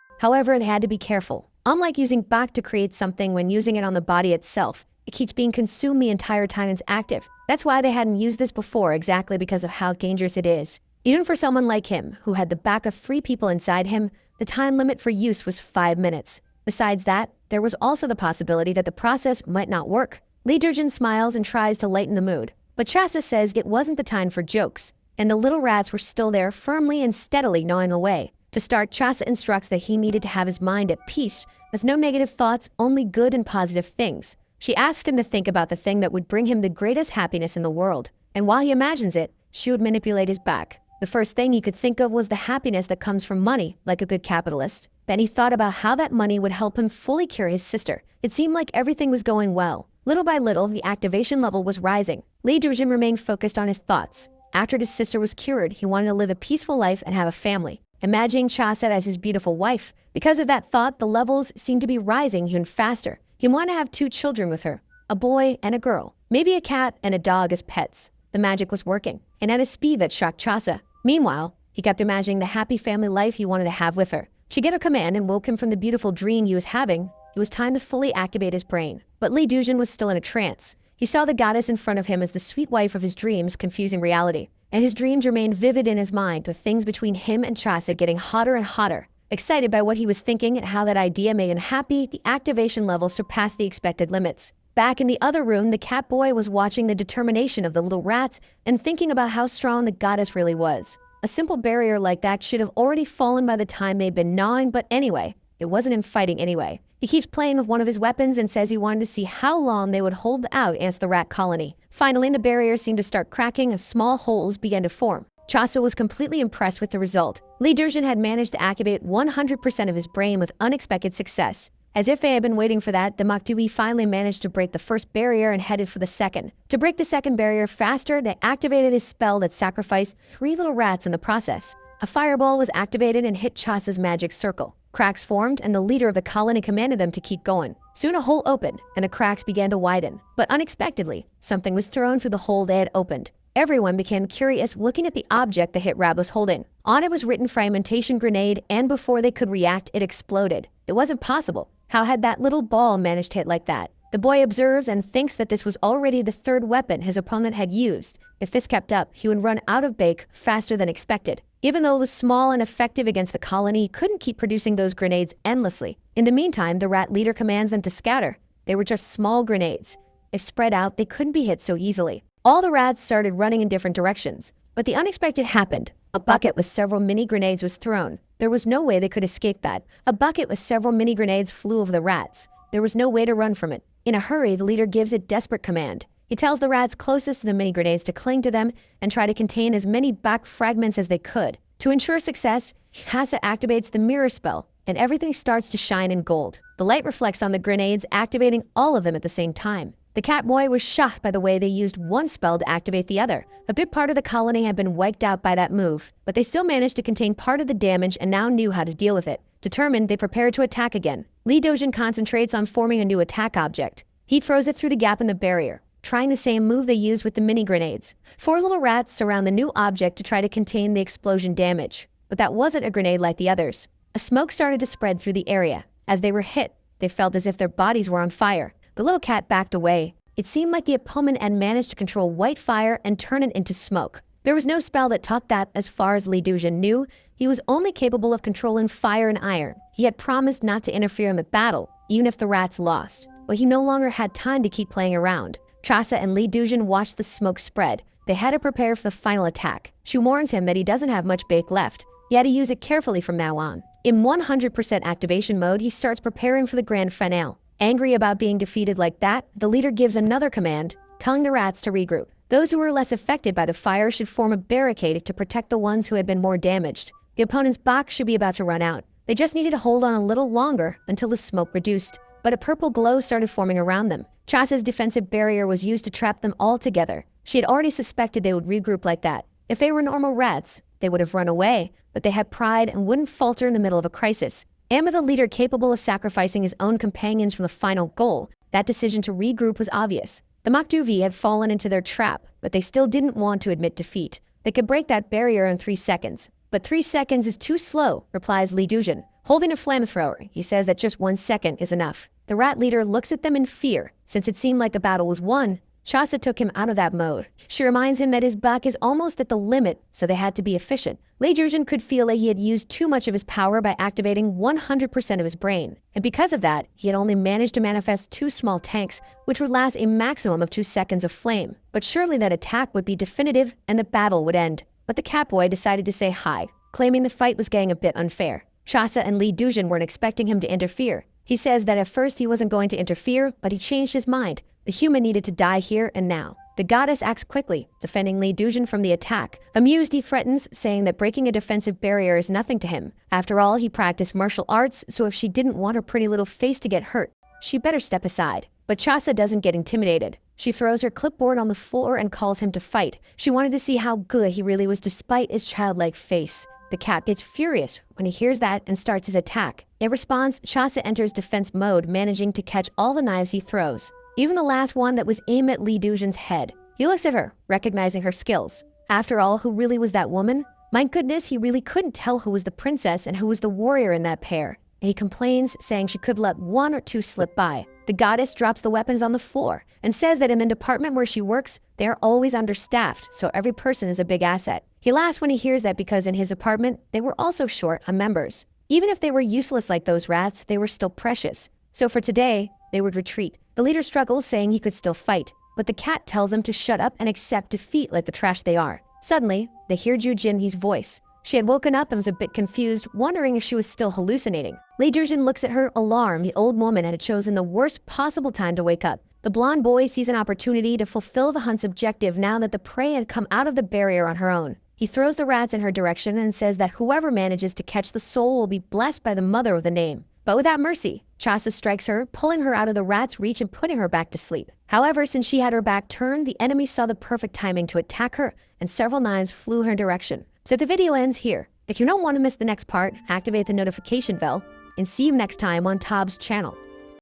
However, they had to be careful. Unlike using back to create something when using it on the body itself, it keeps being consumed the entire time it's active. That's why they hadn't used this before, exactly because of how dangerous it is. Even for someone like him, who had the back of 3 people inside him, the time limit for use was 5 minutes. Besides that, there was also the possibility that the process might not work. Lee Durjin smiles and tries to lighten the mood. But Chasa says it wasn't the time for jokes, and the little rats were still there firmly and steadily gnawing away. To start, Chasa instructs that he needed to have his mind at peace, with no negative thoughts, only good and positive things. She asked him to think about the thing that would bring him the greatest happiness in the world, and while he imagines it, she would manipulate his back. The first thing he could think of was the happiness that comes from money, like a good capitalist. Then he thought about how that money would help him fully cure his sister. It seemed like everything was going well. Little by little, the activation level was rising. Lee Durjin remained focused on his thoughts. After his sister was cured, he wanted to live a peaceful life and have a family, imagining Chasa as his beautiful wife. Because of that thought, the levels seemed to be rising even faster. He wanted to have 2 children with her, a boy and a girl, maybe a cat and a dog as pets. The magic was working, and at a speed that shocked Chasa. Meanwhile, he kept imagining the happy family life he wanted to have with her. She gave a command and woke him from the beautiful dream he was having. It was time to fully activate his brain. But Lee Dujin was still in a trance. He saw the goddess in front of him as the sweet wife of his dreams, confusing reality. And his dreams remained vivid in his mind, with things between him and Chasa getting hotter and hotter. Excited by what he was thinking and how that idea made him happy, the activation level surpassed the expected limits. Back in the other room, the cat boy was watching the determination of the little rats and thinking about how strong the goddess really was. A simple barrier like that should have already fallen by the time they'd been gnawing, but anyway, it wasn't him fighting anyway. He keeps playing with one of his weapons and says he wanted to see how long they would hold out against the rat colony. Finally, the barrier seemed to start cracking as small holes began to form. Chasa was completely impressed with the result. Lee Durjin had managed to activate 100% of his brain with unexpected success. As if they had been waiting for that, the Makdui finally managed to break the first barrier and headed for the second. To break the second barrier faster, they activated his spell that sacrificed 3 little rats in the process. A fireball was activated and hit Chasa's magic circle. Cracks formed, and the leader of the colony commanded them to keep going. Soon a hole opened, and the cracks began to widen. But unexpectedly, something was thrown through the hole they had opened. Everyone became curious looking at the object the hit Rab was holding. On it was written fragmentation grenade, and before they could react, it exploded. It wasn't possible. How had that little ball managed to hit like that? The boy observes and thinks that this was already the 3rd weapon his opponent had used. If this kept up, he would run out of bake faster than expected. Even though it was small and effective against the colony, he couldn't keep producing those grenades endlessly. In the meantime, the rat leader commands them to scatter. They were just small grenades. If spread out, they couldn't be hit so easily. All the rats started running in different directions. But the unexpected happened. A bucket with several mini grenades was thrown. There was no way they could escape that. A bucket with several mini grenades flew over the rats. There was no way to run from it. In a hurry, the leader gives a desperate command. He tells the rats closest to the mini grenades to cling to them and try to contain as many back fragments as they could. To ensure success, Hasa activates the mirror spell, and everything starts to shine in gold. The light reflects on the grenades, activating all of them at the same time. The cat boy was shocked by the way they used one spell to activate the other. A good part of the colony had been wiped out by that move, but they still managed to contain part of the damage and now knew how to deal with it. Determined, they prepared to attack again. Lee Dojin concentrates on forming a new attack object. He throws it through the gap in the barrier, trying the same move they used with the mini grenades. 4 little rats surround the new object to try to contain the explosion damage. But that wasn't a grenade like the others. A smoke started to spread through the area. As they were hit, they felt as if their bodies were on fire. The little cat backed away. It seemed like the opponent had managed to control white fire and turn it into smoke. There was no spell that taught that. As far as Lee Dujin knew, he was only capable of controlling fire and iron. He had promised not to interfere in the battle, even if the rats lost. but he no longer had time to keep playing around. Chasa and Lee Dujin watched the smoke spread. They had to prepare for the final attack. She warns him that he doesn't have much bake left. He had to use it carefully from now on. In 100% activation mode, he starts preparing for the grand finale. Angry about being defeated like that, the leader gives another command, telling the rats to regroup. Those who were less affected by the fire should form a barricade to protect the ones who had been more damaged. The opponent's box should be about to run out. They just needed to hold on a little longer until the smoke reduced. But a purple glow started forming around them. Chasa's defensive barrier was used to trap them all together. She had already suspected they would regroup like that. If they were normal rats, they would have run away, but they had pride and wouldn't falter in the middle of a crisis. And with a leader capable of sacrificing his own companions for the final goal, that decision to regroup was obvious. The Makduvi had fallen into their trap, but they still didn't want to admit defeat. They could break that barrier in 3 seconds. But 3 seconds is too slow, replies Lee Dujin. Holding a flamethrower, he says that just 1 second is enough. The rat leader looks at them in fear. Since it seemed like the battle was won, Chasa took him out of that mode. She reminds him that his back is almost at the limit, so they had to be efficient. Lee Jurgen could feel that he had used too much of his power by activating 100% of his brain. And because of that, he had only managed to manifest 2 small tanks, which would last a maximum of 2 seconds of flame. But surely that attack would be definitive and the battle would end. But the Catboy decided to say hi, claiming the fight was getting a bit unfair. Chasa and Lee Dujin weren't expecting him to interfere. He says that at first he wasn't going to interfere, but he changed his mind. The human needed to die here and now. The goddess acts quickly, defending Lee Dujin from the attack. Amused, he threatens, saying that breaking a defensive barrier is nothing to him. After all, he practiced martial arts, so if she didn't want her pretty little face to get hurt, she better step aside. But Chasa doesn't get intimidated. She throws her clipboard on the floor and calls him to fight. She wanted to see how good he really was despite his childlike face. The cat gets furious when he hears that and starts his attack. In response, Chasa enters defense mode, managing to catch all the knives he throws, even the last one that was aimed at Lee Dujin's head. He looks at her, recognizing her skills. After all, who really was that woman? My goodness, he really couldn't tell who was the princess and who was the warrior in that pair. And he complains, saying she could let 1 or 2 slip by. The goddess drops the weapons on the floor and says that in the department where she works, they are always understaffed, so every person is a big asset. He laughs when he hears that because in his apartment, they were also short on members. Even if they were useless like those rats, they were still precious. So for today, they would retreat. The leader struggles, saying he could still fight, but the cat tells them to shut up and accept defeat like the trash they are. Suddenly, they hear Ju Jinhee's voice. She had woken up and was a bit confused, wondering if she was still hallucinating. Lee Jurgen looks at her, alarmed. The old woman had chosen the worst possible time to wake up. The blonde boy sees an opportunity to fulfill the hunt's objective now that the prey had come out of the barrier on her own. He throws the rats in her direction and says that whoever manages to catch the soul will be blessed by the mother with a name. But without mercy, Chasa strikes her, pulling her out of the rat's reach and putting her back to sleep. However, since she had her back turned, the enemy saw the perfect timing to attack her, and several knives flew her direction. So the video ends here. If you don't want to miss the next part, activate the notification bell, and see you next time on Tob's channel.